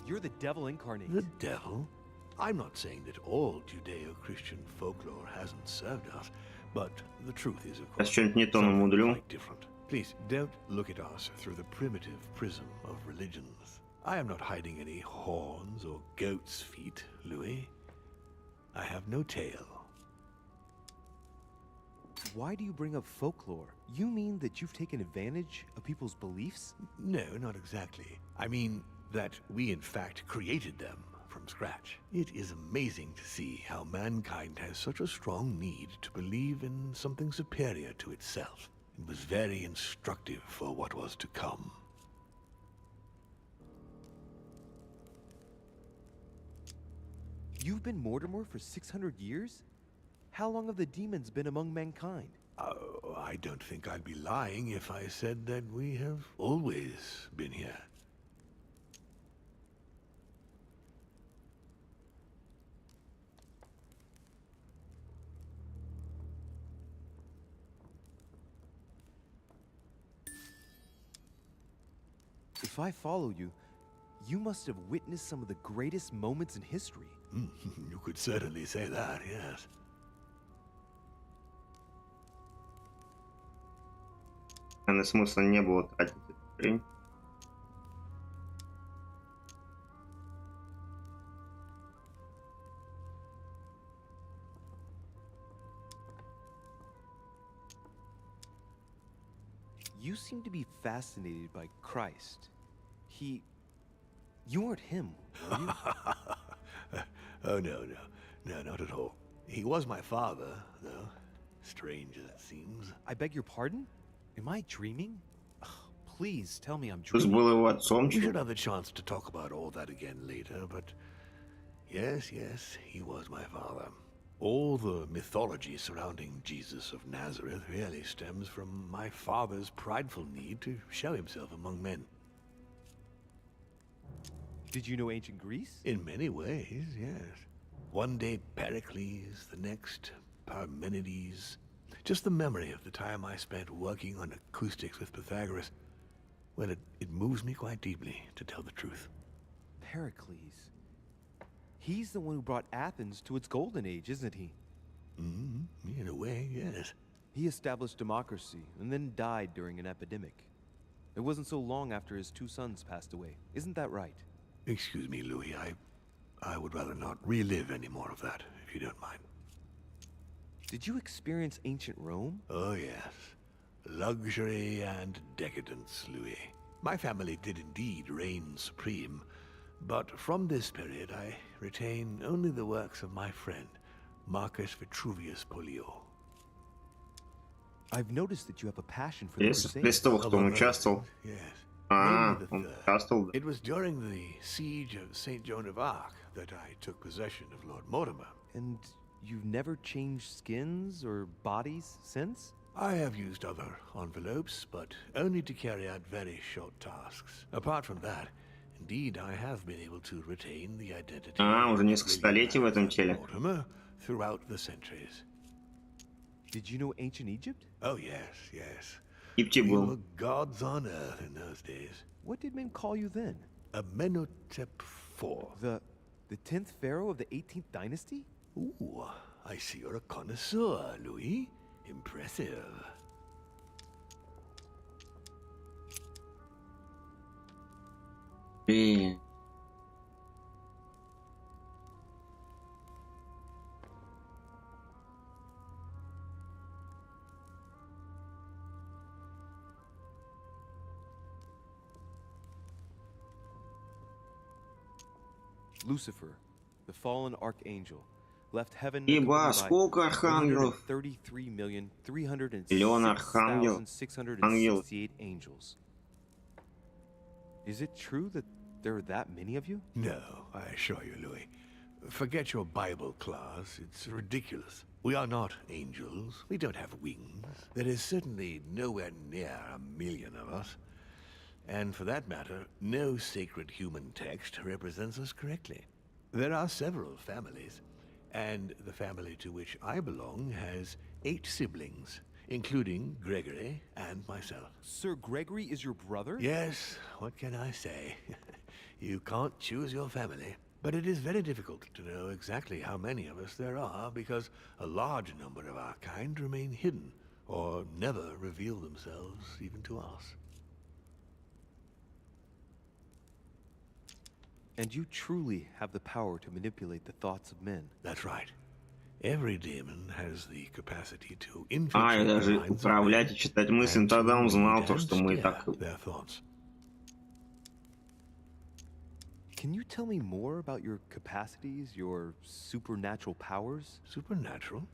You're the devil incarnate. The devil? I'm not saying that all Judeo-Christian folklore hasn't served us, but the truth is, of course, Что-нибудь не то something намудрил. quite different. Please, don't look at us through the primitive prism of religions. I am not hiding any horns or goat's feet, Louis. I have no tail. Why do you bring up folklore? You mean that you've taken advantage of people's beliefs? No, not exactly. I mean that we in fact created them from scratch. It is amazing to see how mankind has such a strong need to believe in something superior to itself. It was very instructive for what was to come. You've been Mortimer for 600 years? How long have the demons been among mankind? I don't think I'd be lying if I said that we have always been here. If I follow you, you must have witnessed some of the greatest moments in history. You could certainly say that, yes. Наверное, смысла не было тратить это время. You seem to be fascinated by Christ. You weren't him, were you? Oh, no, not at all. He was my father, though. Strange as it seems. I beg your pardon? Am I dreaming? Ugh, please tell me I'm Что dreaming. был его отцом? We should have the chance to talk about all that again later, but yes, he was my father. All the mythology surrounding Jesus of Nazareth really stems from my father's prideful need to show himself among men. Did you know ancient Greece? In many ways, yes. One day Pericles, the next Parmenides. Just the memory of the time I spent working on acoustics with Pythagoras, well, it moves me quite deeply, to tell the truth. Pericles. He's the one who brought Athens to its golden age, isn't he? In a way, yes. He established democracy and then died during an epidemic. It wasn't so long after his two sons passed away. Isn't that right? Excuse me, Louis, I would rather not relive any more of that, if you don't mind. Did you experience ancient Rome? Oh, yes. Luxury and decadence, Louis. My family did indeed reign supreme, but from this period I retain only the works of my friend, Marcus Vitruvius Pollio. I've noticed that you have a passion for the Если Crusades. Христов, кто он участвовал. Yes. А, Maybe он the third. участвовал. It was during the siege of St. Joan of Arc that I took possession of Lord Mortimer. And you've never changed skins or bodies since? I have used other envelopes, but only to carry out very short tasks. Apart from that, indeed, I have been able to retain the identity Уже of несколько столетий в этом теле. Mortimer throughout the centuries. Did you know ancient Egypt? Oh, yes. Ипти We был. were gods on earth in those days. What did men call you then? Amenhotep IV. The 10th pharaoh of the 18th dynasty? Ooh, I see you're a connoisseur, Louis. Impressive. Блин. Lucifer, the fallen archangel, left heaven Ибо сколько архангелов? 33,306,668 angels. Is it true that there are that many of you? No, I assure you, Louis. Forget your Bible class. It's ridiculous. We are not angels. We don't have wings. There is certainly nowhere near 1,000,000 of us. And for that matter, no sacred human text represents us correctly. There are several families, and the family to which I belong has 8 siblings, including Gregory and myself. Sir Gregory is your brother? Yes, what can I say? You can't choose your family. But it is very difficult to know exactly how many of us there are, because a large number of our kind remain hidden, or never reveal themselves even to us. And you truly have the power to manipulate the thoughts of men. That's right. Every demon has the capacity to А, и infiltrate the даже minds of управлять men и читать мысли. and Тогда он to знал read то, and что мы steer так... their thoughts. Can you tell me more about your capacities, your supernatural powers? Supernatural?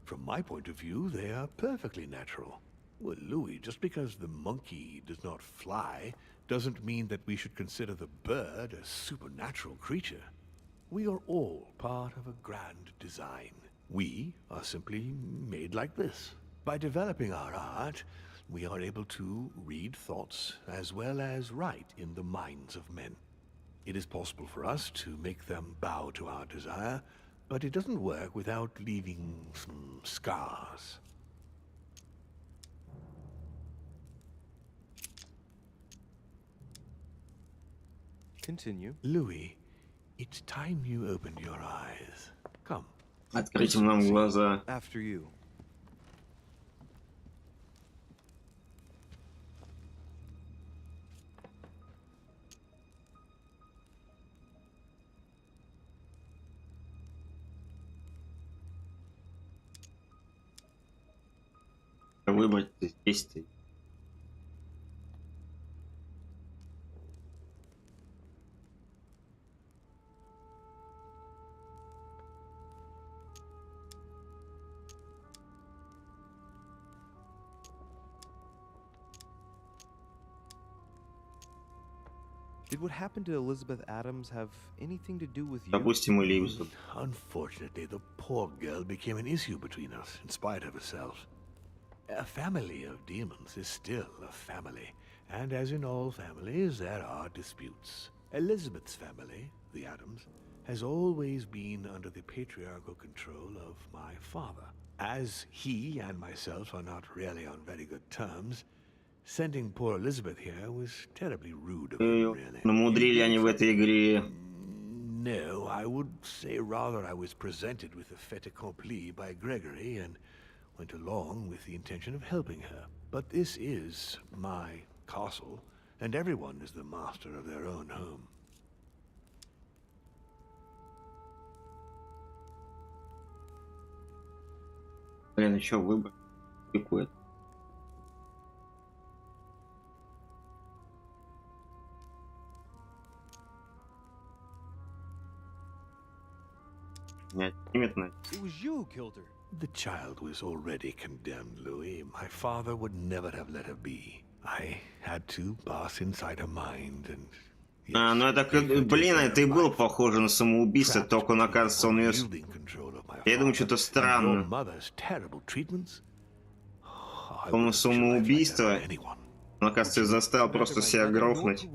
From my point of view, they are perfectly natural. Well, Louis, just because the monkey does not fly doesn't mean that we should consider the bird a supernatural creature. We are all part of a grand design. We are simply made like this. By developing our art, we are able to read thoughts as well as write in the minds of men. It is possible for us to make them bow to our desire, but it doesn't work without leaving some scars. Continue. Louis, it's time you opened your eyes. Come. Открыть нам глаза. After you. Выбрать действие. Did what happened to Elizabeth Adams have anything to do with you? Допустим, Элизабет. Unfortunately, the poor girl became an issue between us, in spite of herself. A family of demons is still a family, and as in all families, there are disputes. Elizabeth's family, the Adams, has always been under the patriarchal control of my father. As he and myself are not really on very good terms, sending poor Elizabeth here was terribly rude of him, really. Намудрили они в этой игре. No, I would say rather I was presented with a fait accompli by Gregory and went along with the intention of helping her. But this is my castle, and everyone is the master of their own home. Блин, еще выбор. Какой-то. Нет, именно. It was you who killed her. The child was already condemned, Louis. My father would never have let her be. I had to pass inside her mind and... А, ну это, блин, это и было похоже на самоубийство, только он, оказывается, он ее... Я думаю, что-то странно. По-моему, самоубийство, он, оказывается, ее заставил просто себя грохнуть.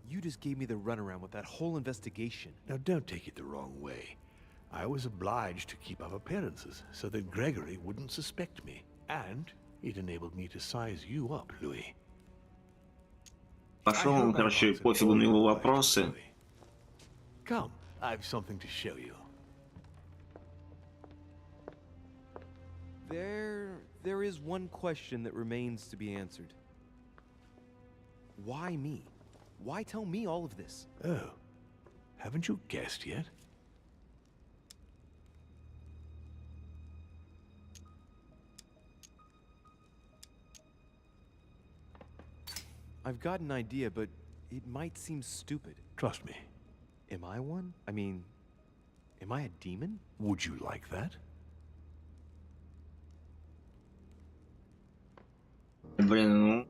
You just gave me the runaround with that whole investigation. Now don't take it the wrong way. I was obliged to keep up appearances so that Gregory wouldn't suspect me. And It enabled me to size you up, Louis. Пошел он, короче, пофигу на его вопросы. Come, I've something to show you. There is one question that remains to be answered. Why me? Why tell me all of this? Oh, haven't you guessed yet? I've got an idea, but it might seem stupid. Trust me. Am I one? I mean, am I a demon? Would you like that? Блин, ну...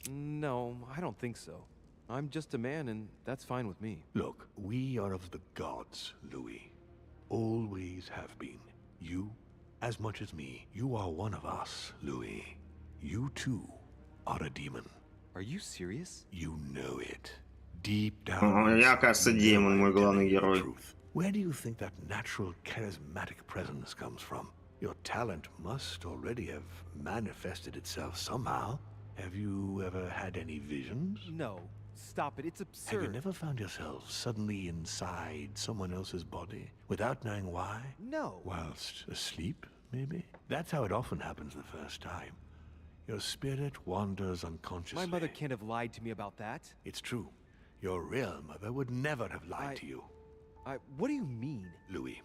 No, I don't think so. I'm just a man, and that's fine with me. Look, we are of the gods, Louis. Always have been. You, as much as me, you are one of us, Louis. You too are a demon. Are you serious? You know it. Deep down. Я, кажется, демон, мой главный герой. Where do you think that natural charismatic presence comes from? Your talent must already have manifested itself somehow. Have you ever had any visions? No. Stop it. It's absurd. Have you never found yourself suddenly inside someone else's body without knowing why? No. Whilst asleep, maybe? That's how it often happens the first time. Your spirit wanders unconsciously. My mother can't have lied to me about that. It's true. Your real mother would never have lied to you. What do you mean? Louis,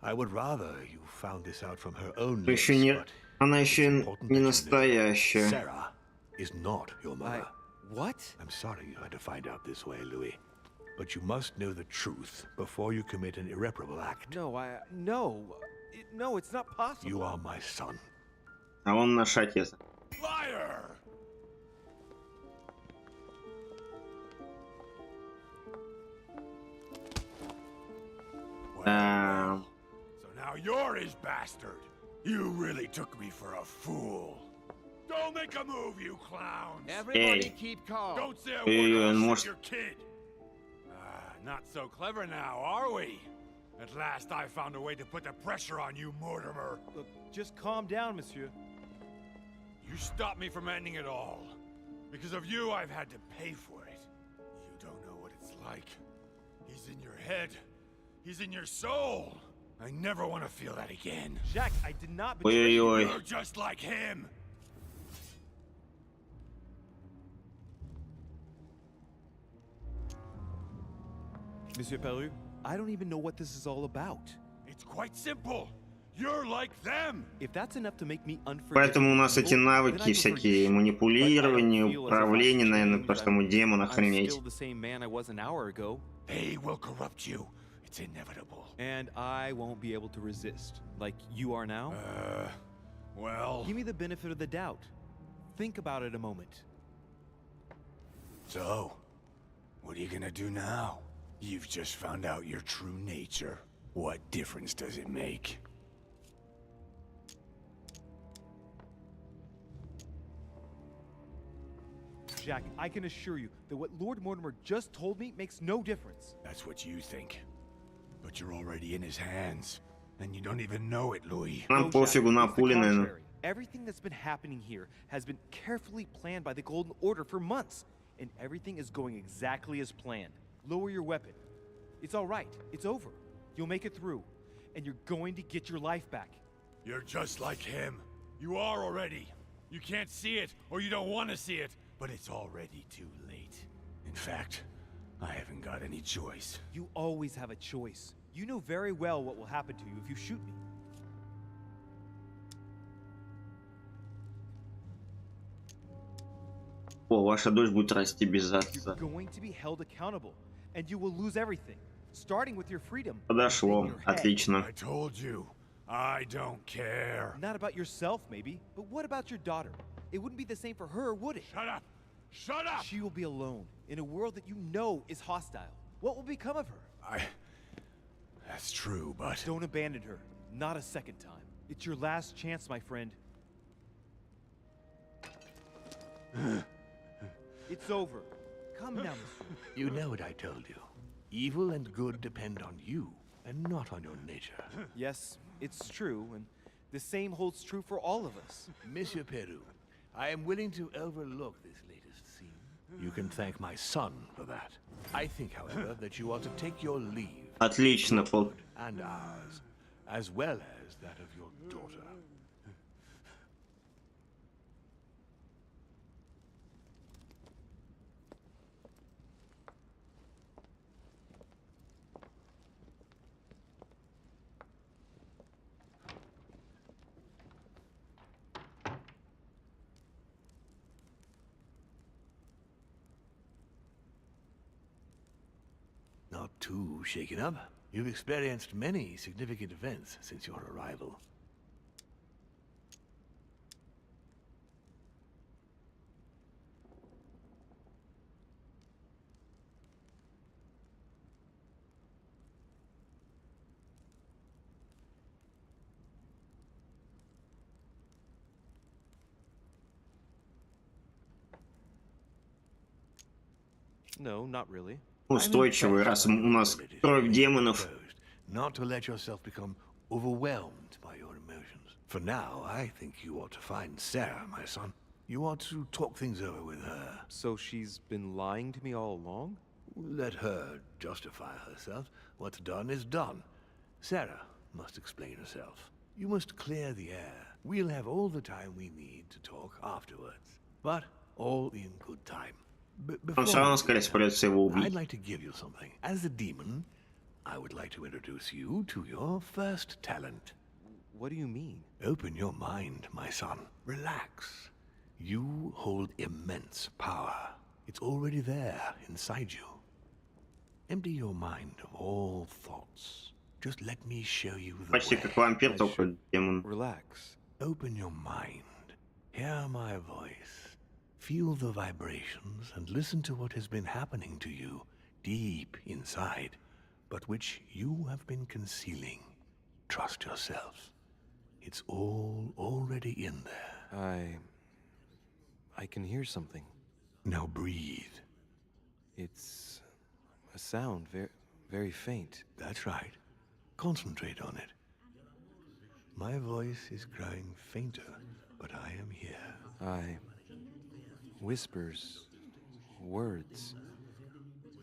I would rather you found this out from her own lips, Еще не... but Она еще it's important не that you know настоящая. Sarah is not your mother. What? I'm sorry you had to find out this way, Louis. But you must know the truth before you commit an irreparable act. No, no, it's not possible. You are my son. А он наш отец. Liar! So now you're his bastard. You really took me for a fool. Don't make a move, you clowns. Everybody keep calm. Don't say a Эй, word or он I'll может... shoot your kid. Not so clever now, are we? At last I found a way to put the pressure on you, Mortimer. Look, just calm down, monsieur. You stopped me from ending it all. Because of you, I've had to pay for it. You don't know what it's like. He's in your head. He's in your soul. I never want to feel that again. Jack, I did not betray you. Ой-ой-ой. You're just like him. Monsieur Peru, I don't even know what this is all about. It's quite simple. You're like them. If that's enough to make me unforgivable, Поэтому у нас эти навыки, всякие манипулирования, управление, наверное, потому что мы демон, I'm охренеть. still the same man I was an hour ago, They will corrupt you. It's inevitable. and I won't be able to resist, like you are now. Well... Give me the benefit of the doubt. Think about it a moment. So, what are you gonna do now? You've just found out your true nature. What difference does it make? Jack, I can assure you that what Lord Mortimer just told me makes no difference. That's what you think. But you're already in his hands. And you don't even know it, Louis. Нам No, пофигу Jack, на it's the пули, наверное. contrary. Everything that's been happening here has been carefully planned by the Golden Order for months, and everything is going exactly as planned. Lower your weapon. It's all right. It's over. You'll make it through, and you're going to get your life back. You're just like him. You are already. You can't see it, or you don't want to see it, but it's already too late. In fact, I haven't got any choice. You always have a choice. You know very well what will happen to you if you shoot me. О, ваша дочь будет расти без You're отца. going to be held accountable, and you will lose everything, starting with your freedom. Подошло, and your head. отлично. I told you, I don't care. Not about yourself, maybe, but what about your daughter? It wouldn't be the same for her, would it? Shut up! Shut up! She will be alone in a world that you know is hostile. What will become of her? That's true, but... Don't abandon her. Not a second time. It's your last chance, my friend. It's over. Come now, monsieur. You know what I told you. Evil and good depend on you, and not on your nature. Yes, it's true, and the same holds true for all of us. Monsieur Peru, I am willing to overlook this latest scene. You can thank my son for that. I think, however, that you ought to take your leave. Отлично, Пол. And ours, as well as that of your daughter. Not too shaken up. You've experienced many significant events since your arrival. No, not really. Устойчивый, раз у нас кровь демонов. Not to let yourself become overwhelmed by your emotions. For now, I think you ought to find Sarah, my son. You ought to talk things over with her. So she's been lying to me all along? Let her justify herself. What's done is done. Sarah must explain herself. You must clear the air. We'll have all the time we need to talk afterwards. But all in good time. Он все равно, скорее всего, придется его убить. I'd like to give you something. As a demon, I would like to introduce you to your first talent. What do you mean? Open your mind, my son. Relax. You hold immense power. It's already there, inside you. Empty your mind of all thoughts. Just let me show you the Почти way. как вампир, только демон. Relax. Open your mind. Hear my voice. Feel the vibrations and listen to what has been happening to you deep inside, but which you have been concealing. Trust yourself. It's all already in there. I can hear something. Now breathe. It's a sound, very faint. That's right. Concentrate on it. My voice is growing fainter, but I am here. Whispers, words,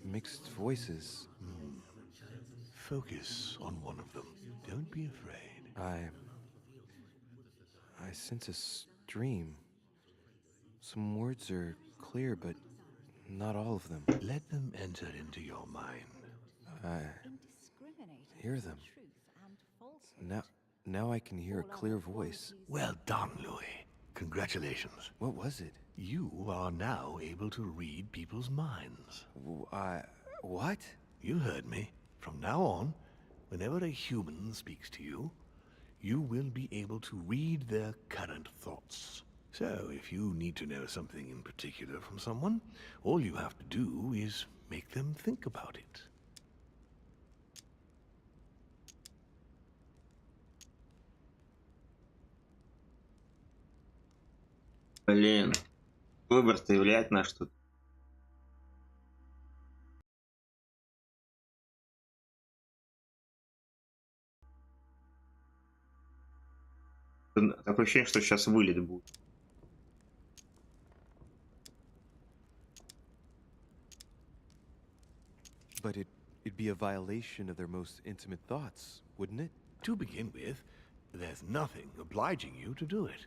mixed voices. Focus on one of them. Don't be afraid. I sense a stream. Some words are clear, but not all of them. Let them enter into your mind. I hear them. Now I can hear a clear voice. Well done, Louis. Congratulations. What was it? You are now able to read people's minds. What? You heard me. From now on, whenever a human speaks to you, you will be able to read their current thoughts. So, if you need to know something in particular from someone, all you have to do is make them think about it. Блин. Выбор-то влияет на что-то. Такое ощущение, что сейчас вылет будет. But it'd be a violation of their most intimate thoughts, wouldn't it? To begin with, there's nothing obliging you to do it.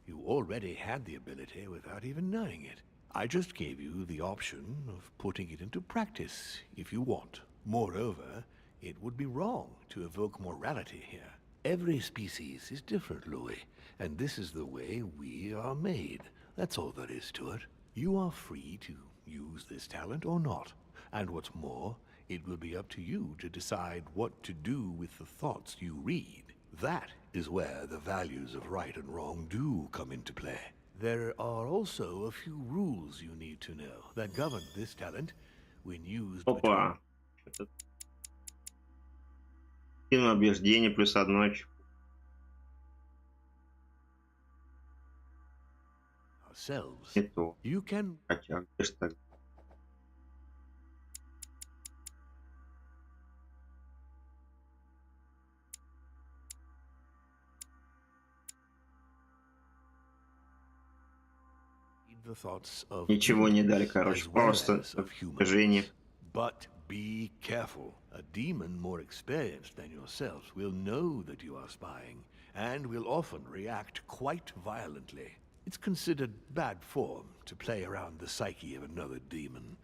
You already had the ability without even knowing it. I just gave you the option of putting it into practice if you want. Moreover, it would be wrong to evoke morality here. Every species is different, Louis, and this is the way we are made. That's all there is to it. You are free to use this talent or not. And what's more, it will be up to you to decide what to do with the thoughts you read. That is where the values of right and wrong do come into play. There are also a few rules you need to know that govern this talent when used between... Опа. Убеждение плюс одно очко. Ourselves. Не то. You can... Хотя, где ж так? Ничего не дали, короче, просто движение. But be careful. A demon more experienced than yourselves will know that you are spying, and will often react quite violently. It's considered bad form to play around the psyche of another demon.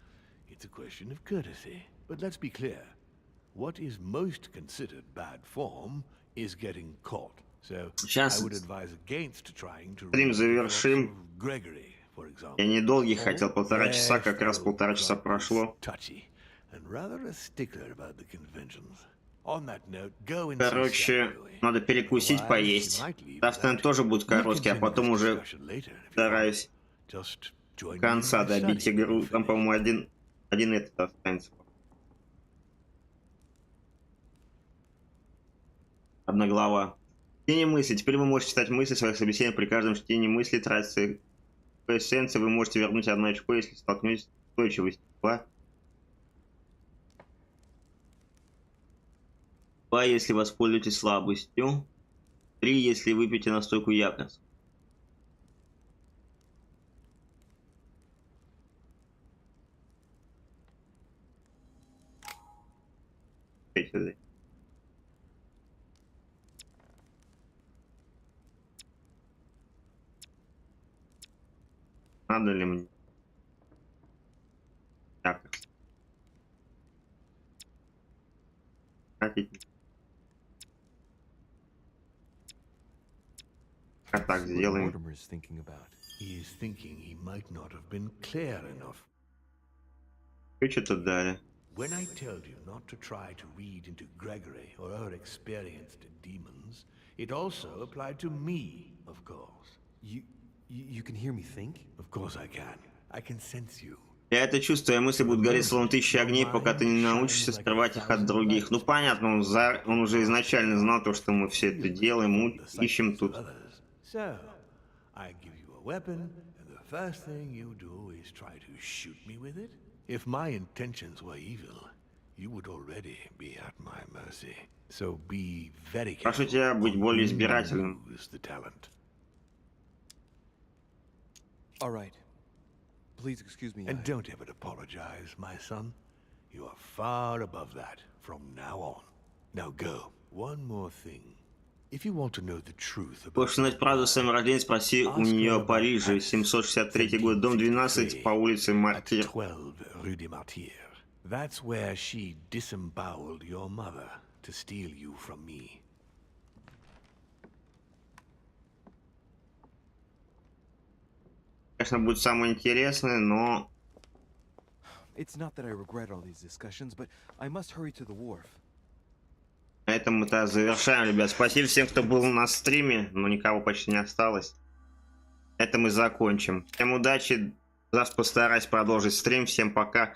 It's a question of courtesy. But let's be clear. What is most considered bad form is getting caught. So I would advise against trying to стрим завершим. Gregory, for example. Я недолгий хотел, 1,5 часа, как раз 1,5 часа прошло. Короче, надо перекусить, поесть. Завтра тоже будет короткий, а потом уже стараюсь до конца добить игру. Там, по-моему, один этот останется. Одна глава. Чтение мысли. Теперь вы можете читать мысли своих собеседников. При каждом чтении мысли тратится эссенция. Вы можете вернуть 1 очко, если столкнетесь с устойчивостью. 2, если воспользуетесь слабостью. 3, если выпьете настойку якоря. Надо ли мне? Так. А так сделаем. Что-то дали. When I told you not to try to read into Gregory or her experienced demons, it also applied to me, of course. You can hear me think? Of course I can. I can sense you. Я это чувствую, мысли будут гореть словно 1000 огней, пока ты не научишься скрывать их от других. Ну понятно, он уже изначально знал то, что мы все это делаем, ищем тут. So, I give you a weapon, and the first thing you do is try to shoot me with it? If my intentions were evil, you would already be at my mercy. So be very careful. Прошу тебя быть более избирательным. All right. Please excuse me. And don't ever apologize, my son. You are far above that from now on. Now go. One more thing. If you want to know the truth about... Хочешь знать правду о своем рождении, спроси у нее о Париже, 763 год, дом 12 по улице Мартир. 12 Rue des Martyrs. That's where she disemboweled your mother to steal you from me. Конечно, будет самое интересное, но... It's not that I regret all these discussions, but I must hurry to the wharf. На этом мы-то завершаем, ребят. Спасибо всем, кто был на стриме, но никого почти не осталось. Это мы закончим. Всем удачи. Завтра постараюсь продолжить стрим. Всем пока.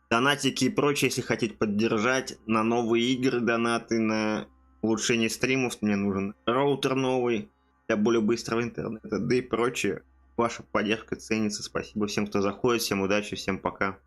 Донатики и прочее, если хотите поддержать. На новые игры донаты, на улучшение стримов мне нужен роутер новый для более быстрого интернета, да и прочее. Ваша поддержка ценится. Спасибо всем, кто заходит. Всем удачи, всем пока.